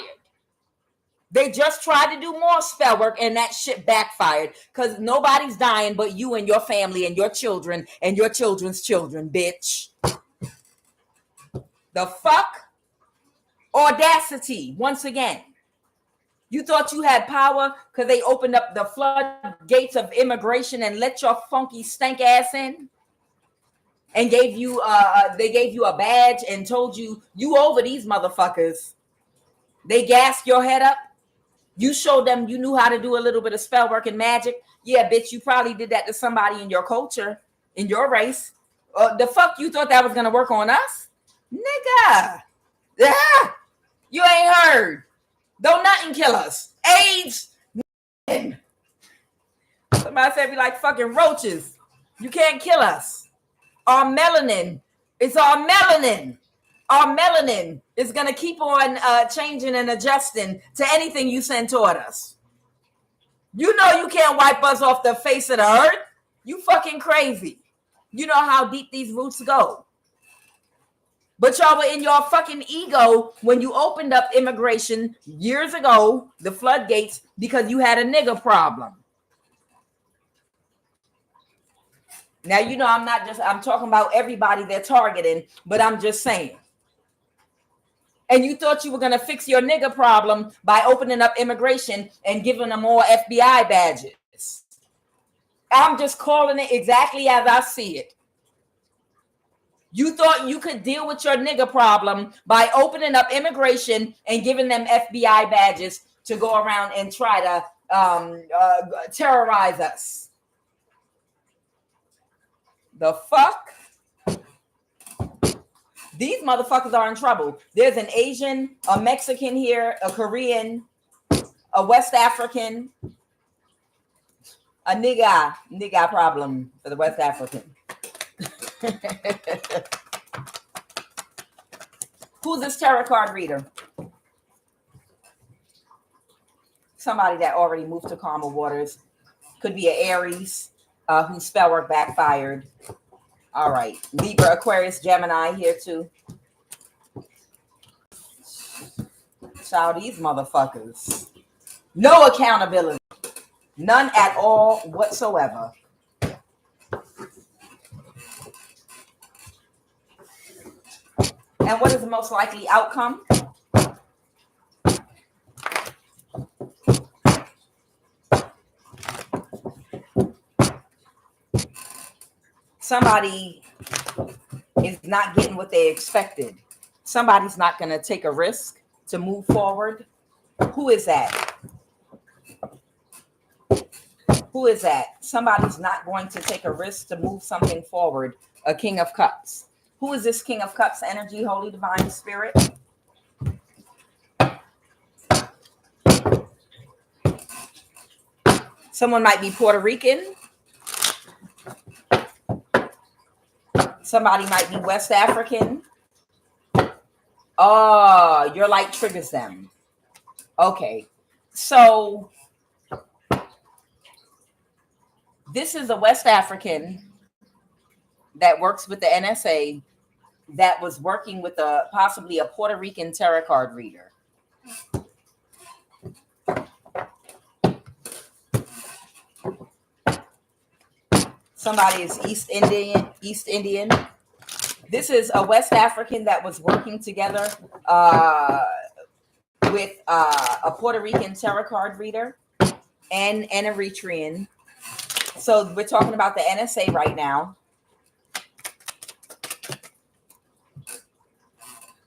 They just tried to do more spell work and that shit backfired because nobody's dying but you and your family and your children and your children's children, bitch. The fuck? Audacity, once again. You thought you had power because they opened up the floodgates of immigration and let your funky stank ass in? And gave you, they gave you a badge and told you, you over these motherfuckers. They gassed your head up. You showed them you knew how to do a little bit of spell work and magic. Yeah, bitch, you probably did that to somebody in your culture, in your race. The fuck you thought that was going to work on us? Nigga. Yeah. You ain't heard. Don't nothing kill us. AIDS. Nothing. Somebody said we like fucking roaches. You can't kill us. Our melanin. It's our melanin. Our melanin is going to keep on changing and adjusting to anything you send toward us. You know you can't wipe us off the face of the earth. You fucking crazy. You know how deep these roots go. But y'all were in your fucking ego when you opened up immigration years ago, the floodgates, because you had a nigga problem. Now, you know, I'm talking about everybody they're targeting, but I'm just saying. And you thought you were going to fix your nigga problem by opening up immigration and giving them more FBI badges. I'm just calling it exactly as I see it. You thought you could deal with your nigga problem by opening up immigration and giving them FBI badges to go around and try to terrorize us. The fuck? These motherfuckers are in trouble. There's an Asian, a Mexican here, a Korean, a West African, a nigga problem for the West African. Who's this tarot card reader? Somebody that already moved to calmer waters. Could be an Aries whose spell work backfired. All right. Libra, Aquarius, Gemini here too. Child, these motherfuckers. No accountability. None at all whatsoever. And what is the most likely outcome? Somebody is not getting what they expected. Somebody's not going to take a risk to move forward. Who is that? Who is that? Somebody's not going to take a risk to move something forward. A King of Cups. Who is this King of Cups energy, Holy Divine Spirit? Someone might be Puerto Rican. Somebody might be West African. Oh, your light triggers them. Okay. So this is a West African that works with the NSA that was working with possibly a Puerto Rican tarot card reader. Somebody is East Indian. This is a West African that was working together with a Puerto Rican tarot card reader and an Eritrean. So we're talking about the NSA right now.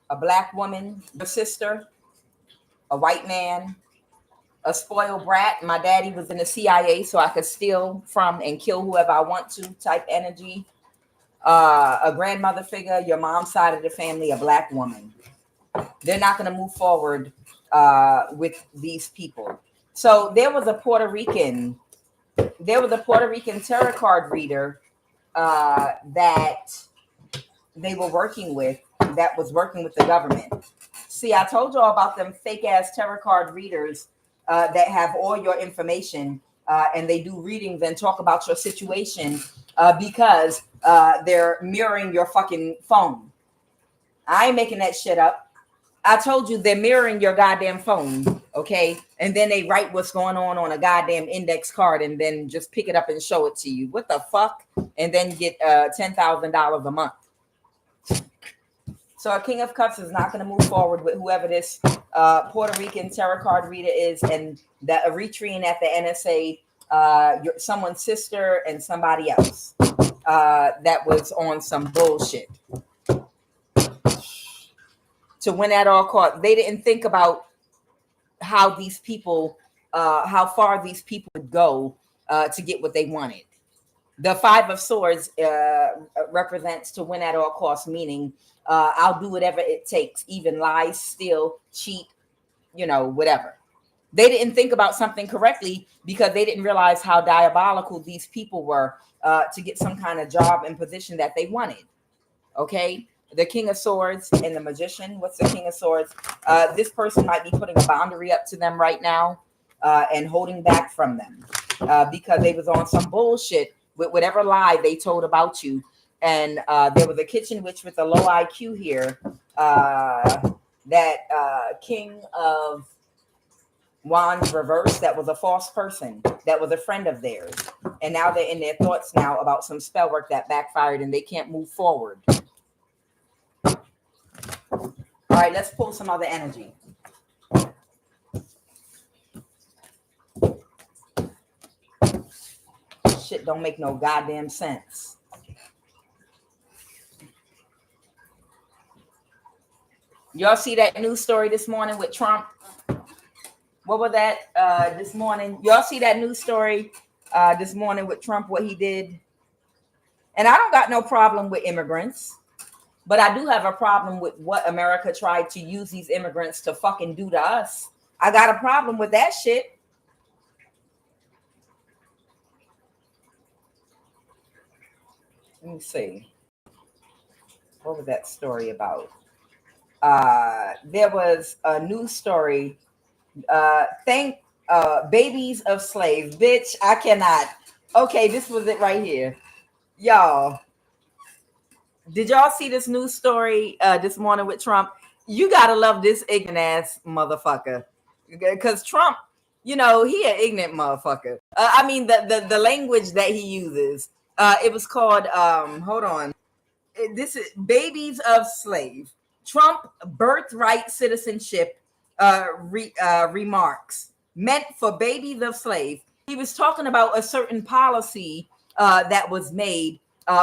A black woman, your sister, a white man, a spoiled brat. My daddy was in the CIA, so I could steal from and kill whoever I want to type energy. A grandmother figure, your mom's side of the family, a black woman. They're not going to move forward with these people. So there was a Puerto Rican tarot card reader that they were working with, that was working with the government. See, I told y'all about them fake ass tarot card readers that have all your information and they do readings and talk about your situation because they're mirroring your fucking phone. I ain't making that shit up. I told you they're mirroring your goddamn phone, okay? And then they write what's going on a goddamn index card and then just pick it up and show it to you. What the fuck? And then get $10,000 a month. So a King of Cups is not going to move forward with whoever this Puerto Rican tarot card reader is, and the Eritrean at the NSA, someone's sister and somebody else that was on some bullshit. To win at all costs. They didn't think about how these people, how far these people would go to get what they wanted. The Five of Swords represents to win at all costs, meaning I'll do whatever it takes, even lie, steal, cheat, whatever. They didn't think about something correctly because they didn't realize how diabolical these people were to get some kind of job and position that they wanted. Okay? The King of Swords and the Magician. What's the King of Swords? This person might be putting a boundary up to them right now and holding back from them because they was on some bullshit with whatever lie they told about you. And there was a kitchen witch with a low IQ here that King of Wands reverse, that was a false person, that was a friend of theirs. And now they're in their thoughts now about some spell work that backfired and they can't move forward. right, let's pull some other energy. Shit don't make no goddamn sense. Y'all see that news story this morning with Trump? What was that this morning? Y'all see that news story this morning with Trump, what he did? And I don't got no problem with immigrants, but I do have a problem with what America tried to use these immigrants to fucking do to us. I got a problem with that shit. Let me see. What was that story about? There was a news story. Babies of slaves. Bitch, I cannot. Okay, this was it right here. Y'all, did y'all see this news story this morning with Trump? You gotta love this ignorant ass motherfucker. Because Trump, you know, he an ignorant motherfucker. I mean, the language that he uses. It was called, hold on. This is Babies of Slave. Trump birthright citizenship remarks meant for babies of slave. He was talking about a certain policy that was made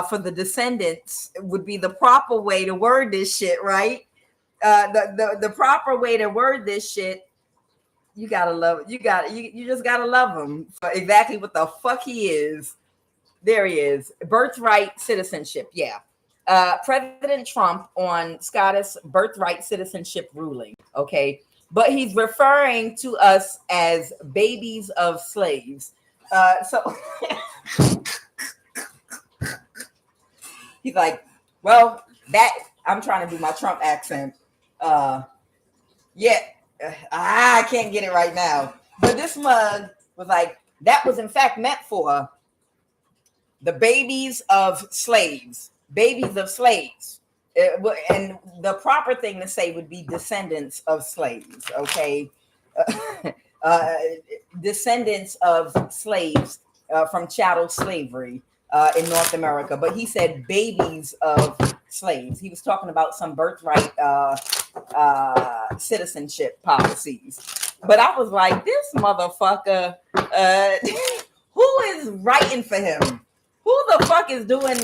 for the descendants, would be the proper way to word this shit, right? The proper way to word this shit. You gotta love it. You just gotta love him for exactly what the fuck he is. There he is. Birthright citizenship. Yeah. President Trump on Scottish birthright citizenship ruling. Okay. But he's referring to us as babies of slaves. So he's like, well, that I'm trying to do my Trump accent. Yeah, I can't get it right now. But this mug was like, that was in fact meant for the babies of slaves. Babies of slaves. And the proper thing to say would be descendants of slaves, okay? Descendants of slaves from chattel slavery in North America. But he said babies of slaves. He was talking about some birthright citizenship policies. But I was like, this motherfucker, who is writing for him? Who the fuck is doing?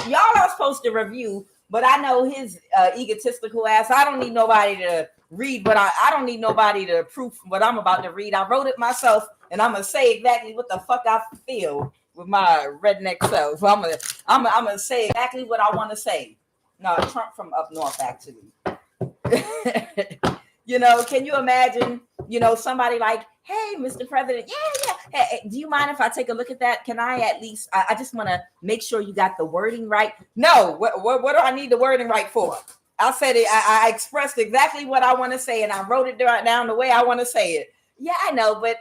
Y'all are supposed to review, but I know his egotistical ass. I don't need nobody to read, but I don't need nobody to proof what I'm about to read. I wrote it myself, and I'm gonna say exactly what the fuck I feel with my redneck self. So I'm gonna say exactly what I want to say. No, Trump from up north, actually. You know, can you imagine? You know, somebody like, hey, Mr. President, yeah. Hey, do you mind if I take a look at that? Can I at least? I just want to make sure you got the wording right. No, what do I need the wording right for? I said it. I expressed exactly what I want to say, and I wrote it down the way I want to say it. Yeah, I know, but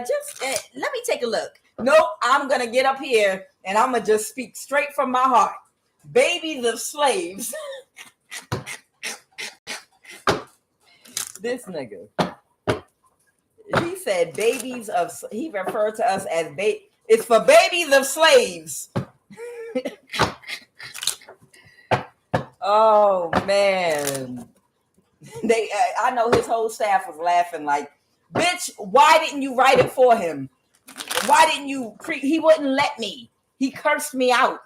just let me take a look. Nope, I'm gonna get up here and I'm gonna just speak straight from my heart. Babies of slaves. This nigga. He said babies of, he referred to us as it's for babies of slaves. Oh man. I know his whole staff was laughing like, bitch, why didn't you write it for him? Why didn't you he wouldn't let me. He cursed me out.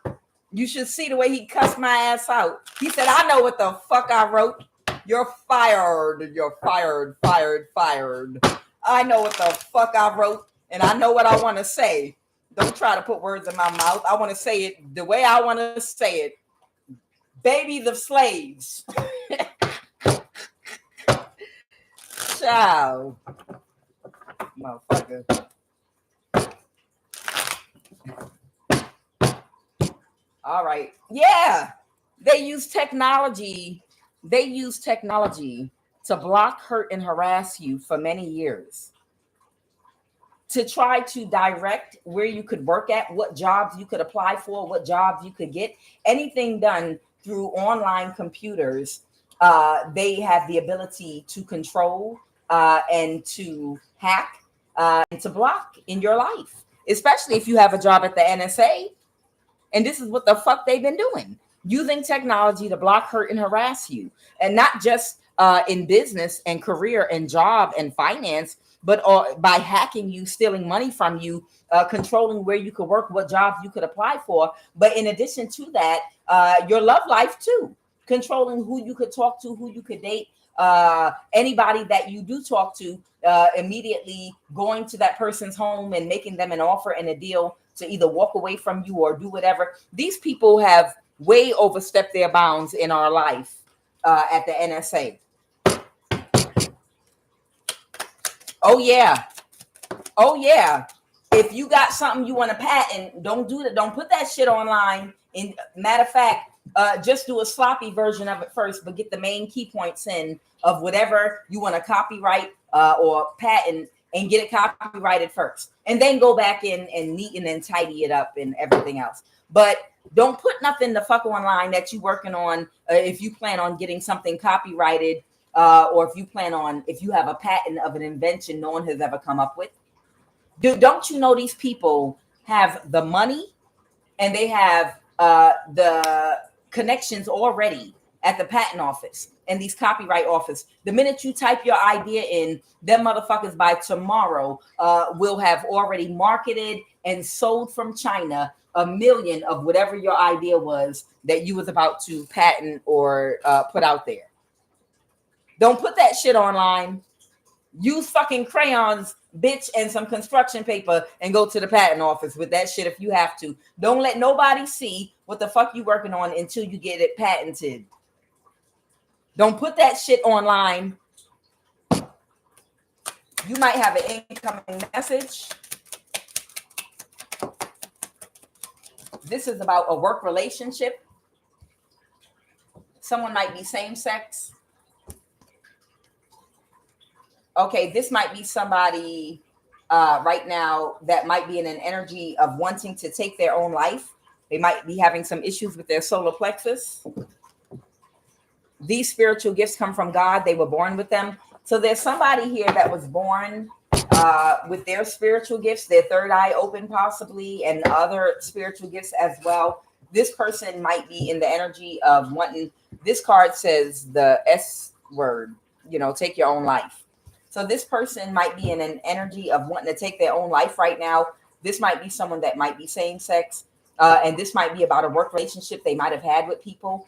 You should see the way he cussed my ass out. He said, I know what the fuck I wrote. You're fired. You're fired. I know what the fuck I wrote, and I know what I want to say. Don't try to put words in my mouth. I want to say it the way I want to say it. Babies of slaves. Ciao. Motherfucker. All right. Yeah. They use technology. To block, hurt, and harass you for many years. To try to direct where you could work at, what jobs you could apply for, what jobs you could get. Anything done through online computers, they have the ability to control and to hack and to block in your life, especially if you have a job at the NSA. And this is what the fuck they've been doing. using technology to block, hurt, and harass you. And not just in business and career and job and finance, but by hacking you, stealing money from you, controlling where you could work, what jobs you could apply for. But in addition to that, your love life too, controlling who you could talk to, who you could date, anybody that you do talk to, immediately going to that person's home and making them an offer and a deal to either walk away from you or do whatever. These people have way overstepped their bounds in our life at the NSA. Oh yeah. Oh yeah. If you got something you want to patent, don't do that. Don't put that shit online. And matter of fact, just do a sloppy version of it first, but get the main key points in of whatever you want to copyright or patent, and get it copyrighted first, and then go back in and neaten and tidy it up and everything else. But don't put nothing the fuck online that you working on if you plan on getting something copyrighted, or if you have a patent of an invention no one has ever come up with. Don't you know these people have the money and they have the connections already at the patent office and these copyright office? The minute you type your idea in, them motherfuckers by tomorrow will have already marketed and sold from China 1 million of whatever your idea was that you was about to patent or put out there. Don't put that shit online. Use fucking crayons, bitch, and some construction paper and go to the patent office with that shit if you have to. Don't let nobody see what the fuck you working on until you get it patented. Don't put that shit online. You might have an incoming message. This is about a work relationship. Someone might be same sex. Okay, this might be somebody right now that might be in an energy of wanting to take their own life. They might be having some issues with their solar plexus. These spiritual gifts come from God. They were born with them. So there's somebody here that was born with their spiritual gifts, their third eye open possibly, and other spiritual gifts as well. This person might be in the energy of wanting, this card says the S word, take your own life. So this person might be in an energy of wanting to take their own life right now. This might be someone that might be same sex. And this might be about a work relationship they might have had with people.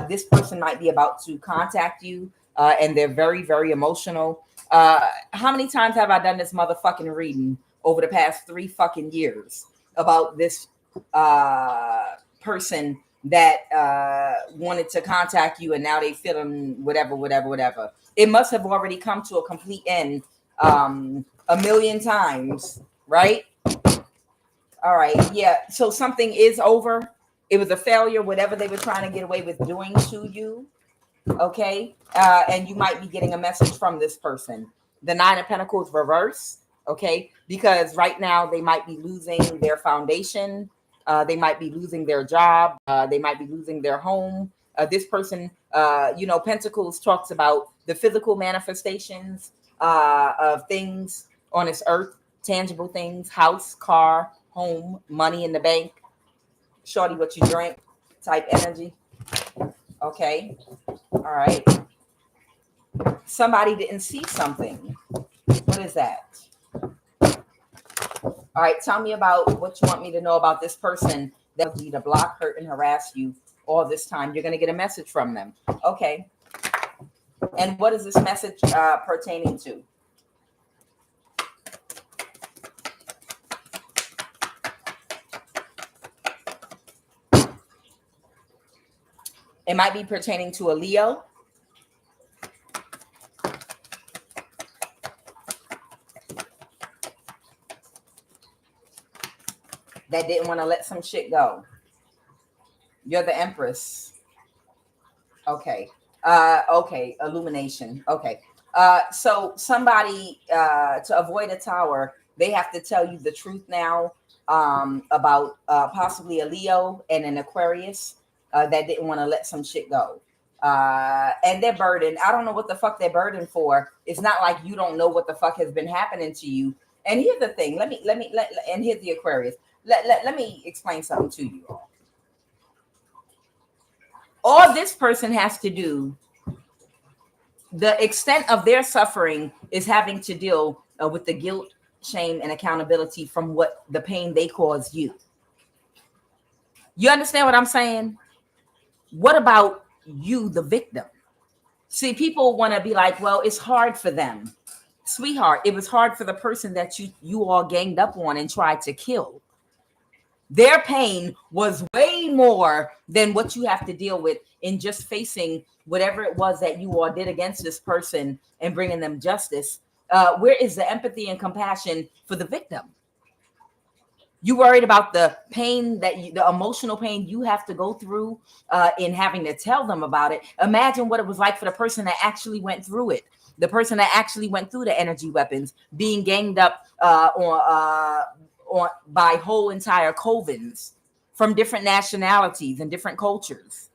This person might be about to contact you and they're very, very emotional. How many times have I done this motherfucking reading over the past 3 fucking years about this person that wanted to contact you and now they feeling whatever. It must have already come to a complete end 1 million times, right? All right. Yeah. So something is over. It was a failure, whatever they were trying to get away with doing to you. Okay. And you might be getting a message from this person. The 9 of Pentacles reverse. Okay. Because right now they might be losing their foundation. They might be losing their job. They might be losing their home. This person, Pentacles talks about the physical manifestations of things on this earth, tangible things, house, car, home, money in the bank, shorty what you drink type energy. Okay. All right. Somebody didn't see something. What is that? All right. Tell me about what you want me to know about this person that will be to block, hurt, and harass you all this time. You're going to get a message from them. Okay. And what is this message pertaining to? It might be pertaining to a Leo. That didn't want to let some shit go. You're the Empress. Okay. Okay. Illumination. Okay. So somebody to avoid a tower, they have to tell you the truth now about possibly a Leo and an Aquarius that didn't want to let some shit go. And they're burdened. I don't know what the fuck they're burdened for. It's not like you don't know what the fuck has been happening to you. And here's the thing. And here's the Aquarius. Let me explain something to you all. All this person has to do, the extent of their suffering is having to deal with the guilt, shame, and accountability from what the pain they caused you. You understand what I'm saying? What about you, the victim? See, people want to be like, well, it's hard for them. Sweetheart, it was hard for the person that you all ganged up on and tried to kill. Their pain was way more than what you have to deal with in just facing whatever it was that you all did against this person and bringing them justice. Where is the empathy and compassion for the victim? You worried about the pain the emotional pain you have to go through in having to tell them about it. Imagine what it was like for the person that actually went through it. The person that actually went through the energy weapons, being ganged up by whole entire covens from different nationalities and different cultures,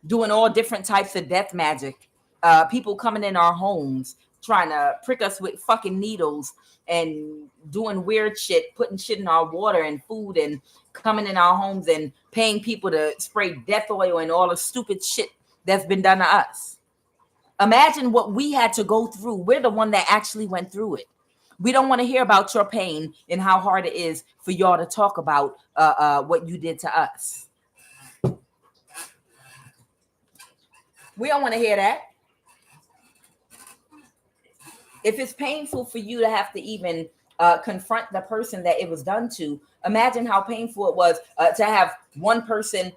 doing all different types of death magic. People coming in our homes, trying to prick us with fucking needles and doing weird shit, putting shit in our water and food, and coming in our homes and paying people to spray death oil and all the stupid shit that's been done to us. Imagine what we had to go through. We're the one that actually went through it. We don't want to hear about your pain and how hard it is for y'all to talk about what you did to us. We don't want to hear that. If it's painful for you to have to even confront the person that it was done to, imagine how painful it was to have one person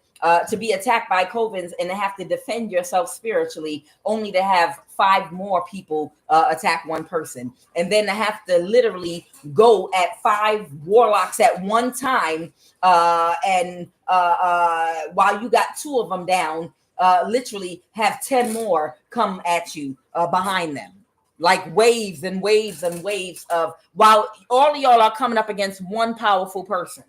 to be attacked by covens and to have to defend yourself spiritually, only to have 5 more people attack one person, and then to have to literally go at 5 warlocks at one time, and while you got 2 of them down, literally have 10 more come at you behind them. Like waves and waves and waves of, while all of y'all are coming up against one powerful person.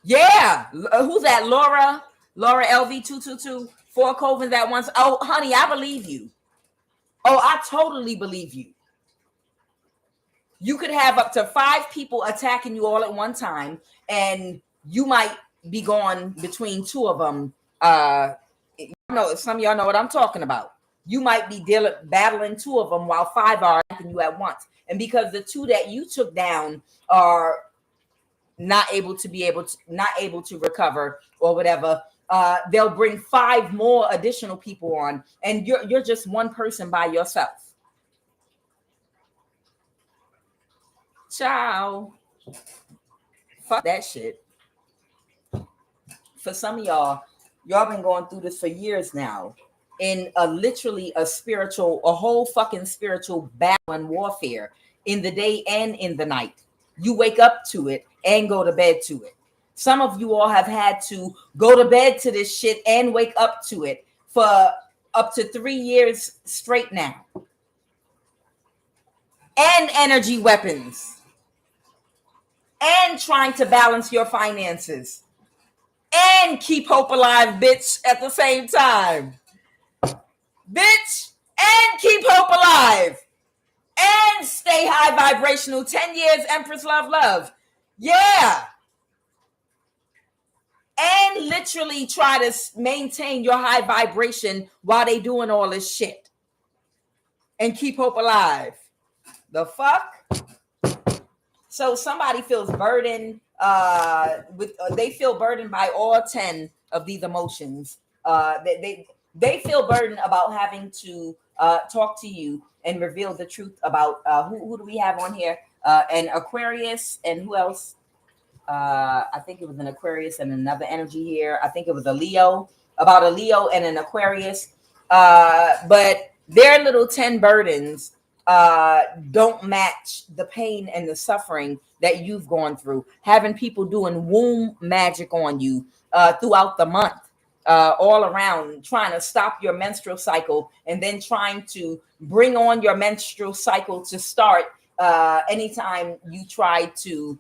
Yeah. Who's that? Laura LV222, 4 covens at once. Oh, honey, I believe you. Oh, I totally believe you. You could have up to 5 people attacking you all at one time, and you might be gone between 2 of them. No, some of y'all know what I'm talking about. You might be battling 2 of them while 5 are attacking you at once. And because the 2 that you took down are not able to recover or whatever, they'll bring 5 more additional people on, and you're just one person by yourself. Ciao. Fuck that shit. For some of y'all been going through this for years now, in literally a whole fucking spiritual battle and warfare, in the day and in the night. You wake up to it and go to bed to it. Some of you all have had to go to bed to this shit and wake up to it for up to 3 years straight now. And energy weapons. And trying to balance your finances. And keep hope alive, bitch, at the same time. Bitch, and keep hope alive. And stay high vibrational. 10 years, Empress Love. Yeah. And literally try to maintain your high vibration while they doing all this shit. And keep hope alive. The fuck? So somebody feels burdened. They feel burdened by all 10 of these emotions. They feel burdened about having to talk to you and reveal the truth about who do we have on here? An Aquarius, and who else? I think it was an Aquarius and another energy here. I think it was a Leo, about a Leo and an Aquarius. But their little 10 burdens don't match the pain and the suffering that you've gone through. Having people doing womb magic on you throughout the month, all around, trying to stop your menstrual cycle, and then trying to bring on your menstrual cycle to start anytime you try to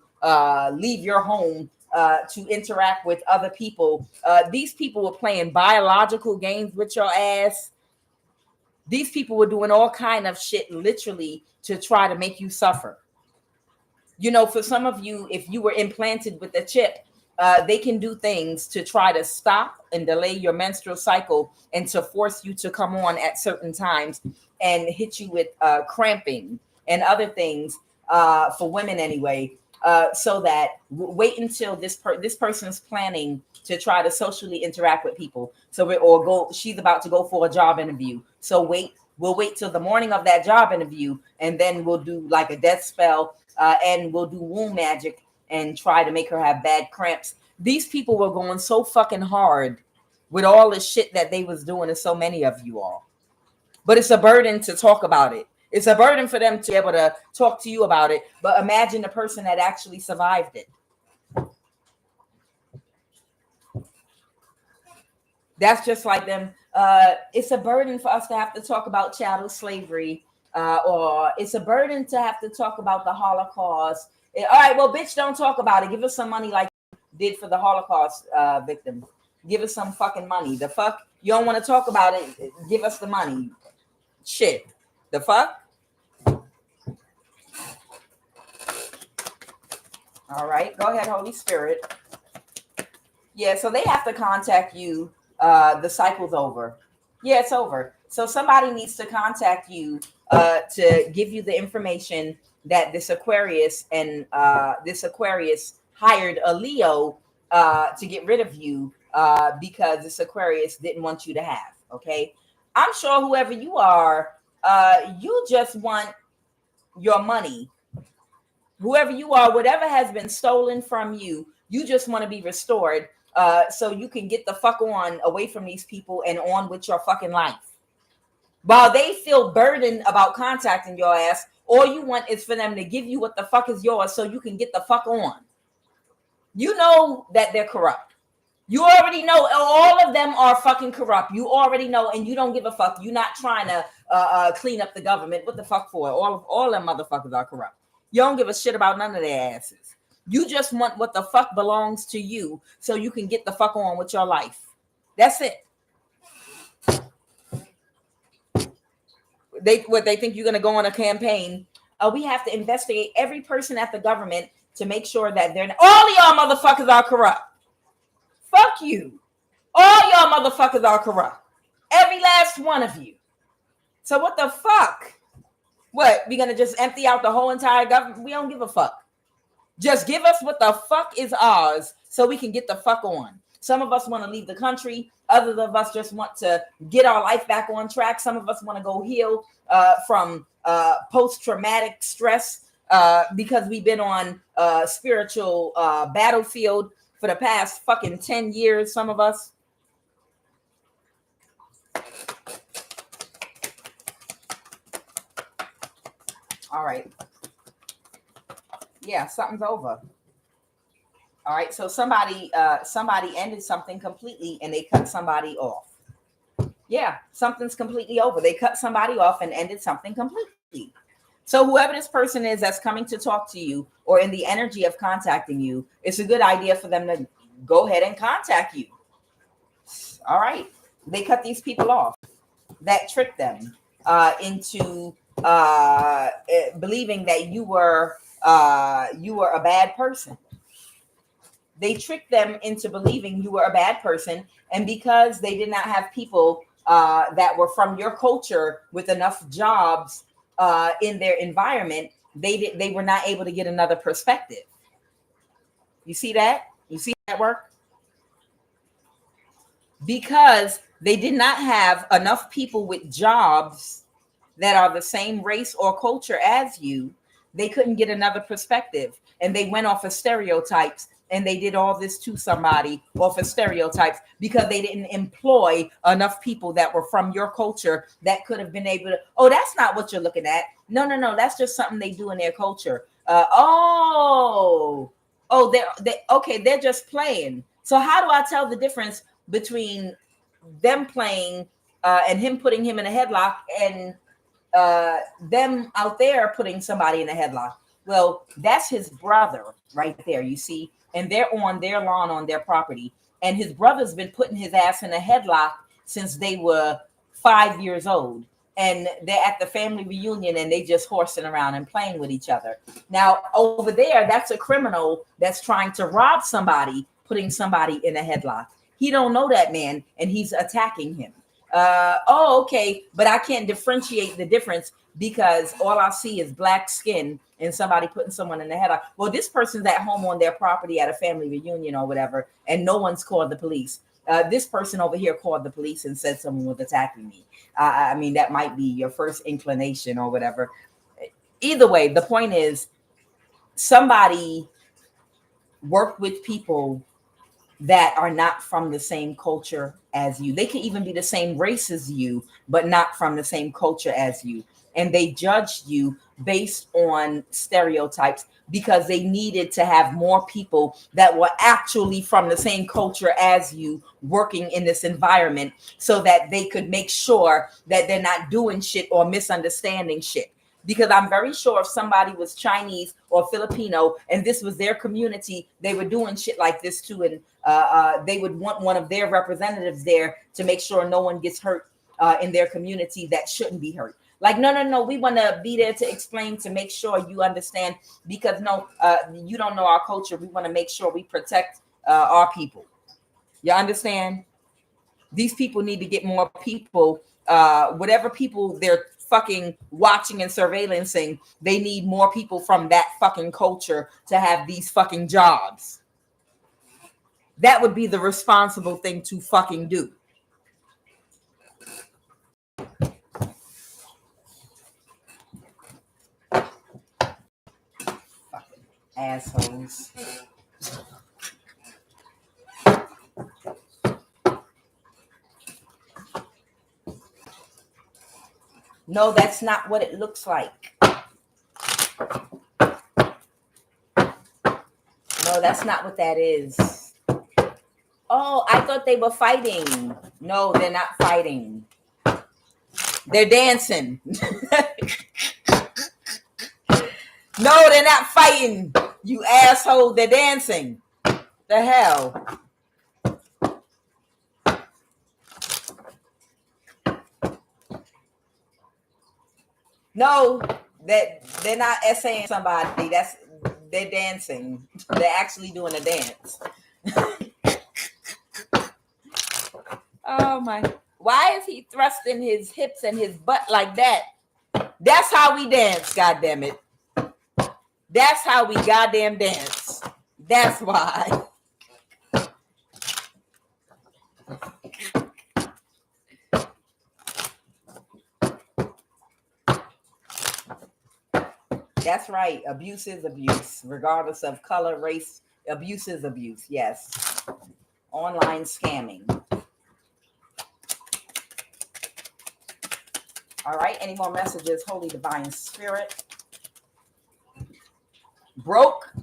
leave your home to interact with other people. These people were playing biological games with your ass. These people were doing all kind of shit literally to try to make you suffer. You know, for some of you, if you were implanted with a chip, they can do things to try to stop and delay your menstrual cycle and to force you to come on at certain times and hit you with cramping and other things for women anyway, so that wait until this person's planning to try to socially interact with people. So she's about to go for a job interview. So we'll wait till the morning of that job interview, and then we'll do like a death spell, and we'll do womb magic and try to make her have bad cramps. These people were going so fucking hard with all the shit that they was doing to so many of you all. But it's a burden to talk about it. It's a burden for them to be able to talk to you about it. But imagine the person that actually survived it. That's just like them. It's a burden for us to have to talk about chattel slavery, or it's a burden to have to talk about the Holocaust. All right, well, bitch, don't talk about it. Give us some money like you did for the Holocaust victims. Give us some fucking money. The fuck? You don't want to talk about it? Give us the money. Shit. The fuck? All right, go ahead, Holy Spirit. Yeah, so they have to contact you. The cycle's over. Yeah, it's over. So somebody needs to contact you to give you the information that this Aquarius hired a Leo to get rid of you because this Aquarius didn't want you to have. Okay, I'm sure whoever you are, you just want your money. Whoever you are, whatever has been stolen from you, you just want to be restored, so you can get the fuck on away from these people and on with your fucking life. While they feel burdened about contacting your ass, all you want is for them to give you what the fuck is yours so you can get the fuck on. You know that they're corrupt. You already know all of them are fucking corrupt. You already know, and you don't give a fuck. You're not trying to clean up the government. What the fuck for? All them motherfuckers are corrupt. You don't give a shit about none of their asses. You just want what the fuck belongs to you so you can get the fuck on with your life. That's it. They think you're going to go on a campaign. We have to investigate every person at the government to make sure that they're not. All of y'all motherfuckers are corrupt. Fuck you. All y'all motherfuckers are corrupt. Every last one of you. So what the fuck? What? We gonna just empty out the whole entire government? We don't give a fuck. Just give us what the fuck is ours so we can get the fuck on. Some of us want to leave the country. Others of us just want to get our life back on track. Some of us want to go heal from post-traumatic stress because we've been on spiritual battlefield for the past fucking 10 years, some of us. All right. Yeah, something's over. All right, so somebody ended something completely and they cut somebody off. Yeah, something's completely over. They cut somebody off and ended something completely. So whoever this person is that's coming to talk to you or in the energy of contacting you, it's a good idea for them to go ahead and contact you. All right. They cut these people off. That tricked them into believing that you were a bad person. They tricked them into believing you were a bad person. And because they did not have people that were from your culture with enough jobs in their environment, they were not able to get another perspective. You see that? You see that work? Because they did not have enough people with jobs that are the same race or culture as you, they couldn't get another perspective. And they went off of stereotypes and they did all this to somebody off of stereotypes because they didn't employ enough people that were from your culture that could have been able to, oh, that's not what you're looking at. No, that's just something they do in their culture. They're just playing. So how do I tell the difference between them playing and him putting him in a headlock and them out there putting somebody in a headlock? Well, that's his brother right there, you see, and they're on their lawn on their property. And his brother's been putting his ass in a headlock since they were 5 years old. And they're at the family reunion and they just horsing around and playing with each other. Now, over there, that's a criminal that's trying to rob somebody putting somebody in a headlock. He don't know that man, and he's attacking him. Okay, but I can't differentiate the difference because all I see is black skin and somebody putting someone in the headlock. Well, this person's at home on their property at a family reunion or whatever, and no one's called the police. This person over here called the police and said someone was attacking me. I mean, that might be your first inclination or whatever. Either way, the point is somebody worked with people that are not from the same culture as you. They can even be the same race as you, but not from the same culture as you. And they judged you based on stereotypes because they needed to have more people that were actually from the same culture as you working in this environment so that they could make sure that they're not doing shit or misunderstanding shit. Because I'm very sure if somebody was Chinese or Filipino and this was their community, they were doing shit like this too. And they would want one of their representatives there to make sure no one gets hurt in their community that shouldn't be hurt. Like, no, we want to be there to explain, to make sure you understand, because you don't know our culture. We want to make sure we protect our people. You understand? These people need to get more people, whatever people they're fucking watching and surveillancing, they need more people from that fucking culture to have these fucking jobs. That would be the responsible thing to fucking do. Fucking assholes. No, that's not what it looks like. No, that's not what that is. Oh, I thought they were fighting. No, they're not fighting. They're dancing. No, they're not fighting. You asshole, they're dancing. The hell? No, that they're not essaying somebody. They're dancing. They're actually doing a dance. Oh my! Why is he thrusting his hips and his butt like that? That's how we dance. God damn it! That's how we goddamn dance. That's why. That's right. Abuse is abuse, regardless of color, race. Abuse is abuse. Yes. Online scamming. All right. Any more messages? Holy Divine Spirit. Broke.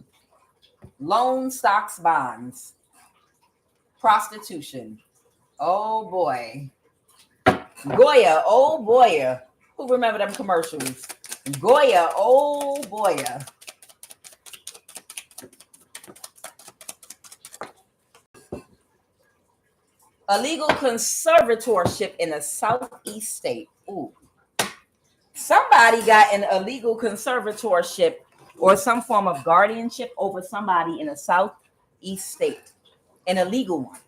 Loan, stocks, bonds. Prostitution. Oh boy. Goya. Oh boy. Who remember them commercials? Goya, oh boy. Illegal conservatorship in a southeast state. Ooh. Somebody got an illegal conservatorship or some form of guardianship over somebody in a southeast state. An illegal one.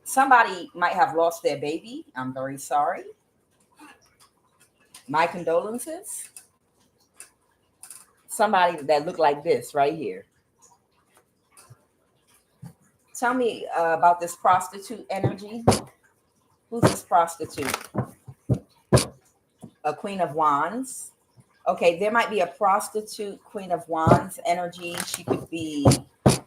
Somebody might have lost their baby. I'm very sorry. My condolences. Somebody that looked like this right here. Tell me about this prostitute energy. Who's this prostitute? A Queen of Wands. Okay, there might be a prostitute Queen of Wands energy. She could be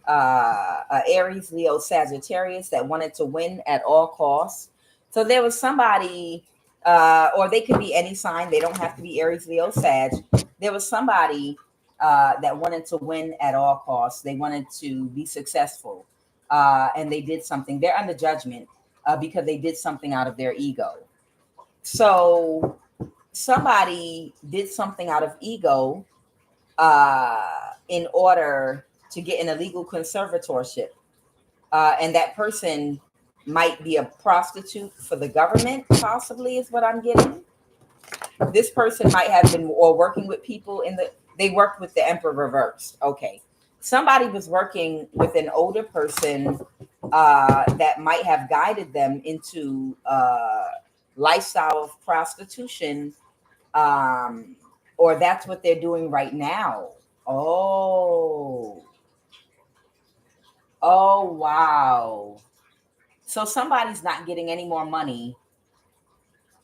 Aries, Leo, Sagittarius that wanted to win at all costs. So there was somebody, or they could be any sign. They don't have to be Aries, Leo, Sag. There was somebody that wanted to win at all costs. They wanted to be successful, and they did something. They're under judgment because they did something out of their ego. So somebody did something out of ego in order to get an illegal conservatorship. And that person might be a prostitute for the government, possibly is what I'm getting. This person might have been or working with people they worked with the Emperor reversed. Okay. somebody was working with an older person that might have guided them into lifestyle of prostitution, um, or that's what they're doing right now. Oh, oh, wow. So somebody's not getting any more money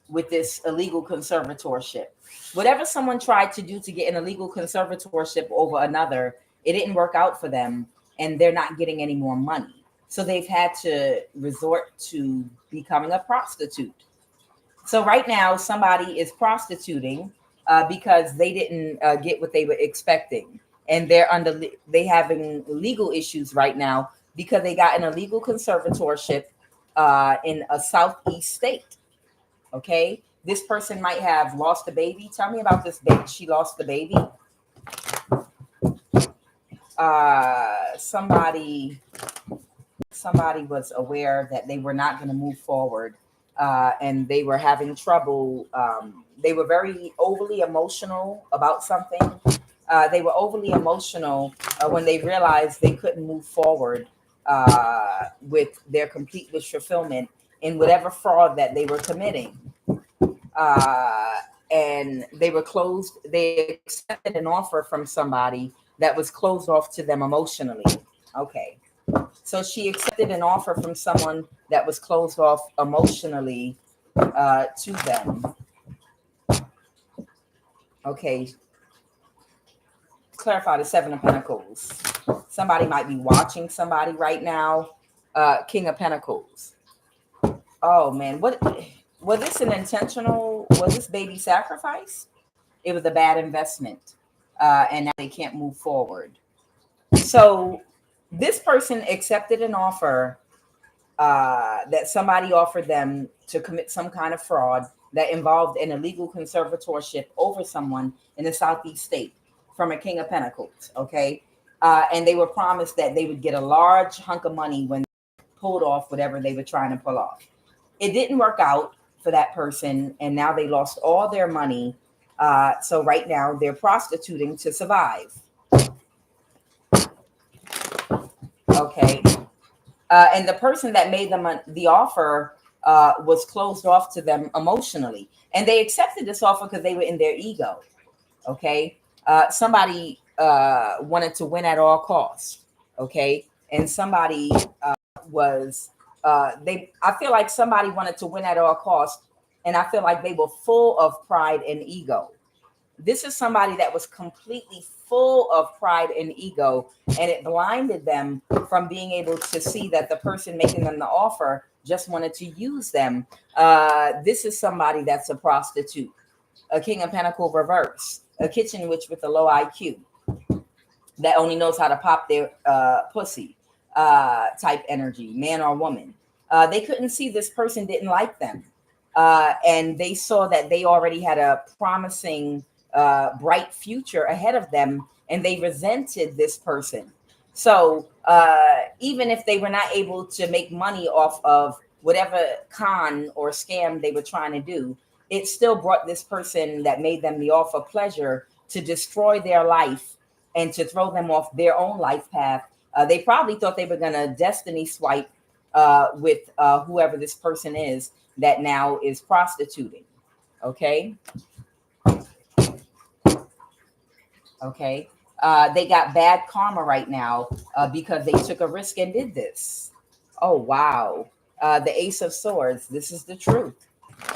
with this illegal conservatorship. Whatever someone tried to do to get an illegal conservatorship over another, it didn't work out for them, and they're not getting any more money. So they've had to resort to becoming a prostitute. So right now, somebody is prostituting because they didn't get what they were expecting, and they having legal issues right now because they got an illegal conservatorship in a southeast state. Okay, this person might have lost a baby. Tell me about this baby. She lost the baby. Somebody was aware that they were not going to move forward, and they were having trouble. They were very overly emotional about something. They were overly emotional when they realized they couldn't move forward with their complete wish fulfillment in whatever fraud that they were committing. And they were closed. They accepted an offer from somebody that was closed off to them emotionally. Okay. So she accepted an offer from someone that was closed off emotionally to them. Okay. Clarify the Seven of Pentacles. Somebody might be watching somebody right now. King of Pentacles. Oh man, what was this an intentional? Was this baby sacrifice? It was a bad investment, and now they can't move forward. So this person accepted an offer that somebody offered them to commit some kind of fraud that involved an illegal conservatorship over someone in the southeast state from a King of Pentacles. Okay, and they were promised that they would get a large hunk of money when they pulled off whatever they were trying to pull off. It didn't work out for that person, and now they lost all their money. So right now they're prostituting to survive. Okay. And the person that made them the offer was closed off to them emotionally. And they accepted this offer because they were in their ego. Okay. Somebody wanted to win at all costs. Okay. And somebody was, I feel like somebody wanted to win at all costs. And I feel like they were full of pride and ego. This is somebody that was completely full of pride and ego, and it blinded them from being able to see that the person making them the offer just wanted to use them. This is somebody that's a prostitute, a King of Pentacles reverse, a kitchen witch with a low IQ that only knows how to pop their pussy type energy, man or woman. They couldn't see this person didn't like them. And they saw that they already had a promising bright future ahead of them, and they resented this person. So even if they were not able to make money off of whatever con or scam they were trying to do, it still brought this person that made them the offer pleasure to destroy their life and to throw them off their own life path. They probably thought they were going to destiny swipe with whoever this person is that now is prostituting. Okay. Okay. They got bad karma right now because they took a risk and did this. Oh, wow. The Ace of Swords. This is the truth.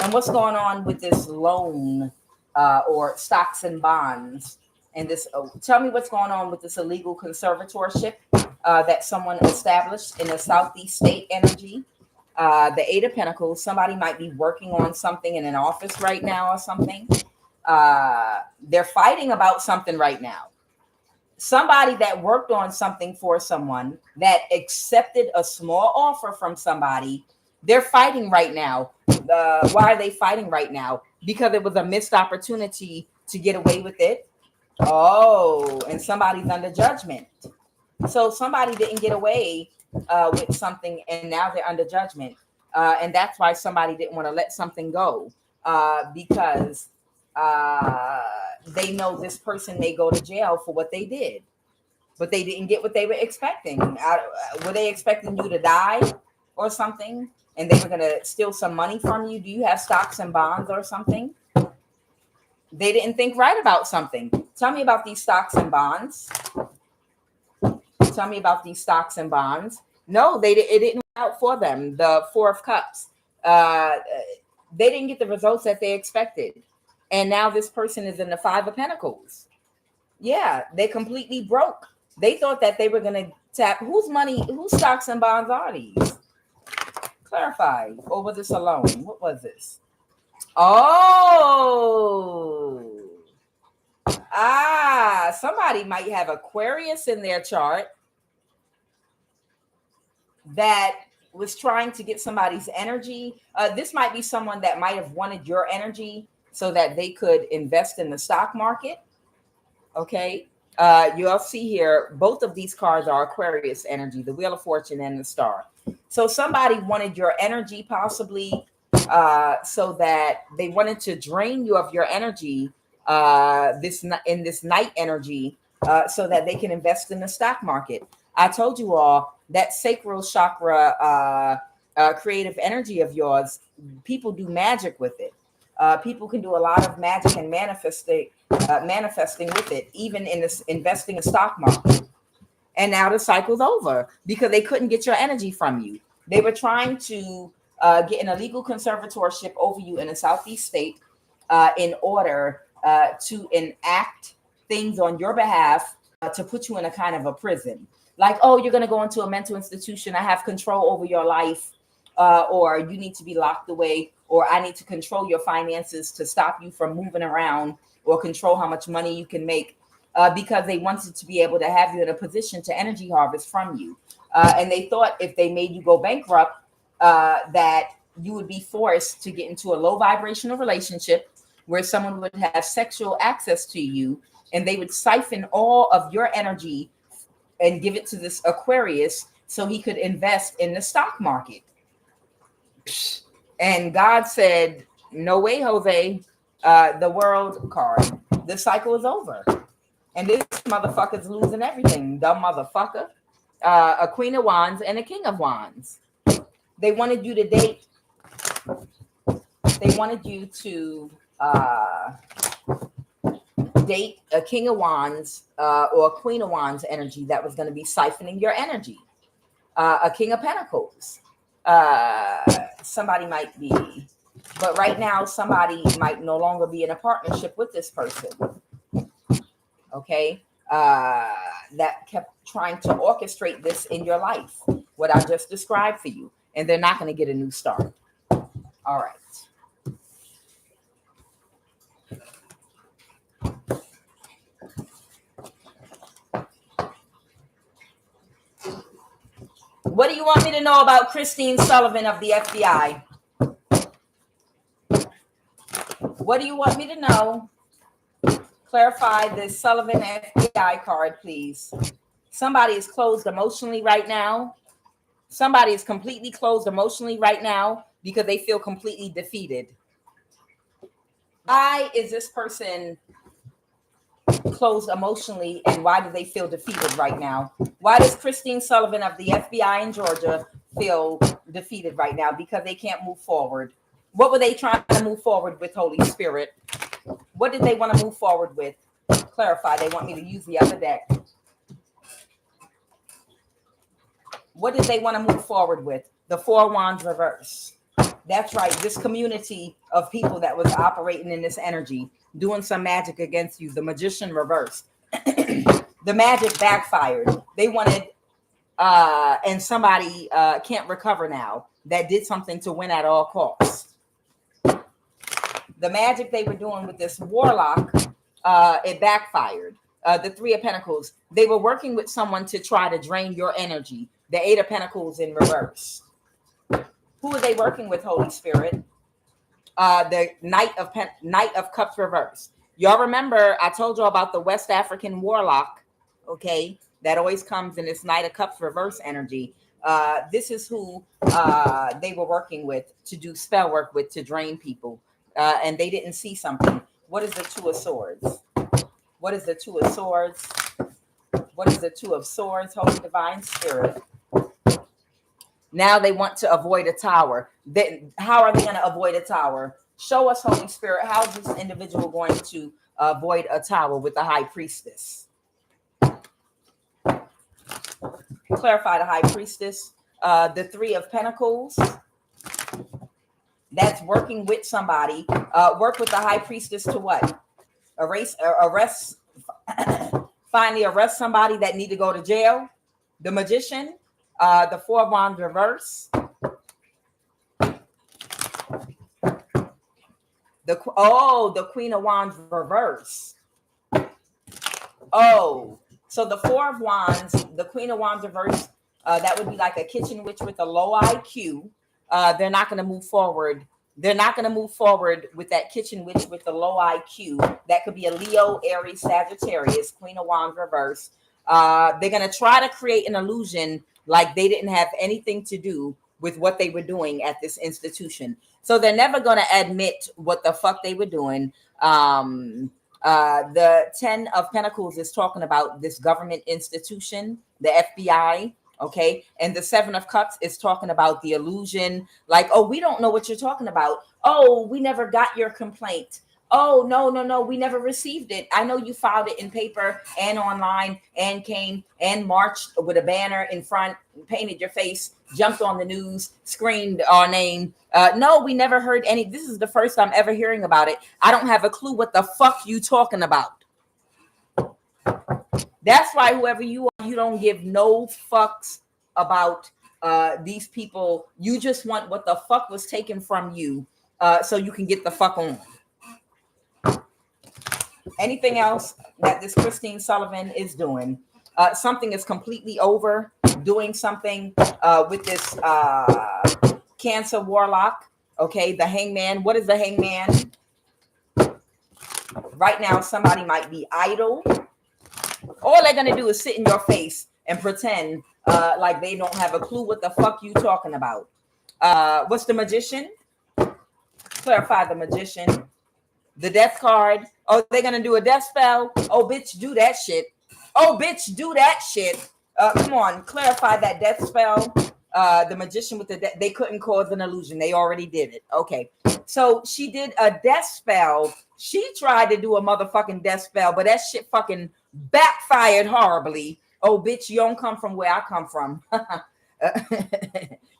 And what's going on with this loan or stocks and bonds? And this, tell me what's going on with this illegal conservatorship that someone established in the southeast state energy. The Eight of Pentacles. Somebody might be working on something in an office right now or something. They're fighting about something right now. Somebody that worked on something for someone that accepted a small offer from somebody, they're fighting right now. Why are they fighting right now? Because it was a missed opportunity to get away with it. Oh, and somebody's under judgment. So somebody didn't get away with something, and now they're under judgment. And that's why somebody didn't want to let something go because they know this person may go to jail for what they did. but they didn't get what they were expecting. Were they expecting you to die or something? And they were going to steal some money from you? Do you have stocks and bonds or something? They didn't think right about something. Tell me about these stocks and bonds. Tell me about these stocks and bonds. No, it didn't work out for them. The Four of Cups. They didn't get the results that they expected. And now this person is in the Five of Pentacles. Yeah, they completely broke. They thought that they were going to tap. Whose money, whose stocks and bonds are these? Clarify. Or was this a loan? What was this? Oh. Somebody might have Aquarius in their chart that was trying to get somebody's energy. This might be someone that might have wanted your energy so that they could invest in the stock market. Okay. You'll see here, both of these cards are Aquarius energy, the Wheel of Fortune and the Star. So somebody wanted your energy possibly so that they wanted to drain you of your energy this night energy so that they can invest in the stock market. I told you all that sacral chakra creative energy of yours, people do magic with it. People can do a lot of magic and manifesting with it, even in this investing in stock market. And now the cycle's over because they couldn't get your energy from you. They were trying to get an illegal conservatorship over you in a southeast state in order to enact things on your behalf to put you in a kind of a prison. Like, oh, you're going to go into a mental institution. I have control over your life. Or you need to be locked away, or I need to control your finances to stop you from moving around or control how much money you can make because they wanted to be able to have you in a position to energy harvest from you. And they thought if they made you go bankrupt, that you would be forced to get into a low vibrational relationship where someone would have sexual access to you and they would siphon all of your energy and give it to this Aquarius so he could invest in the stock market. And God said, no way, Jose. The World card. The cycle is over. And this motherfucker's losing everything. Dumb motherfucker. A Queen of Wands and a King of Wands. They wanted you to date. They wanted you to date a King of Wands or a Queen of Wands energy that was going to be siphoning your energy. A King of Pentacles. Somebody might be, but right now somebody might no longer be in a partnership with this person. Okay. That kept trying to orchestrate this in your life, what I just described for you, and they're not going to get a new start. All right. What do you want me to know about Christine Sullivan of the FBI? What do you want me to know? Clarify the Sullivan FBI card, please. Somebody is closed emotionally right now. Somebody is completely closed emotionally right now because they feel completely defeated. Why is this person closed emotionally, and why do they feel defeated right now? Why does Christine Sullivan of the FBI in Georgia feel defeated right now? Because they can't move forward. What were they trying to move forward with, Holy Spirit? What did they want to move forward with? Clarify. They want me to use the other deck. What did they want to move forward with? The Four Wands reverse. That's right. This community of people that was operating in this energy, doing some magic against you, the Magician reverse. The magic backfired. They wanted, and somebody can't recover now that did something to win at all costs. The magic they were doing with this warlock, it backfired. The Three of Pentacles, they were working with someone to try to drain your energy. The Eight of Pentacles in reverse. Who are they working with, Holy Spirit? The Knight of Cups reverse. Y'all remember I told y'all about the West African warlock, okay? That always comes in this Knight of Cups reverse energy. This is who they were working with to do spell work with to drain people. And they didn't see something. What is the Two of Swords? What is the Two of Swords? What is the Two of Swords? Holy Divine Spirit. Now they want to avoid a tower. How are they going to avoid a tower? Show us, Holy Spirit, how is this individual going to avoid a tower with the High Priestess? Clarify the High Priestess. The Three of Pentacles. That's working with somebody. Work with the High Priestess to what? Arrest, finally arrest somebody that need to go to jail. The Magician. The Four of Wands reverse. The Queen of Wands reverse. Oh, so the Four of Wands, the Queen of Wands reverse, that would be like a kitchen witch with a low IQ. They're not going to move forward. They're not going to move forward with that kitchen witch with the low IQ. That could be a Leo, Aries, Sagittarius, Queen of Wands reverse. They're going to try to create an illusion like they didn't have anything to do with what they were doing at this institution. So they're never going to admit what the fuck they were doing. The 10 of Pentacles is talking about this government institution, the FBI. Okay. And the Seven of Cups is talking about the illusion. Like, oh, we don't know what you're talking about. Oh, we never got your complaint. Oh, no, we never received it. I know you filed it in paper and online and came and marched with a banner in front, painted your face, jumped on the news, screamed our name. No, we never heard any. This is the first I'm ever hearing about it. I don't have a clue what the fuck you talking about. That's why whoever you are, you don't give no fucks about these people. You just want what the fuck was taken from you so you can get the fuck on. Anything else that this Christine Sullivan is doing? Something is completely over. Doing something with this Cancer Warlock. Okay, the Hangman. What is the Hangman? Right now, somebody might be idle. All they're going to do is sit in your face and pretend like they don't have a clue what the fuck you talking about. What's the Magician? Clarify the Magician. The Death card. Oh, they're going to do a death spell. Oh, bitch, do that shit. Oh, bitch, do that shit. Come on, clarify that death spell. The Magician with the they couldn't cause an illusion. They already did it. Okay. So she did a death spell. She tried to do a motherfucking death spell, but that shit fucking backfired horribly. Oh, bitch, you don't come from where I come from.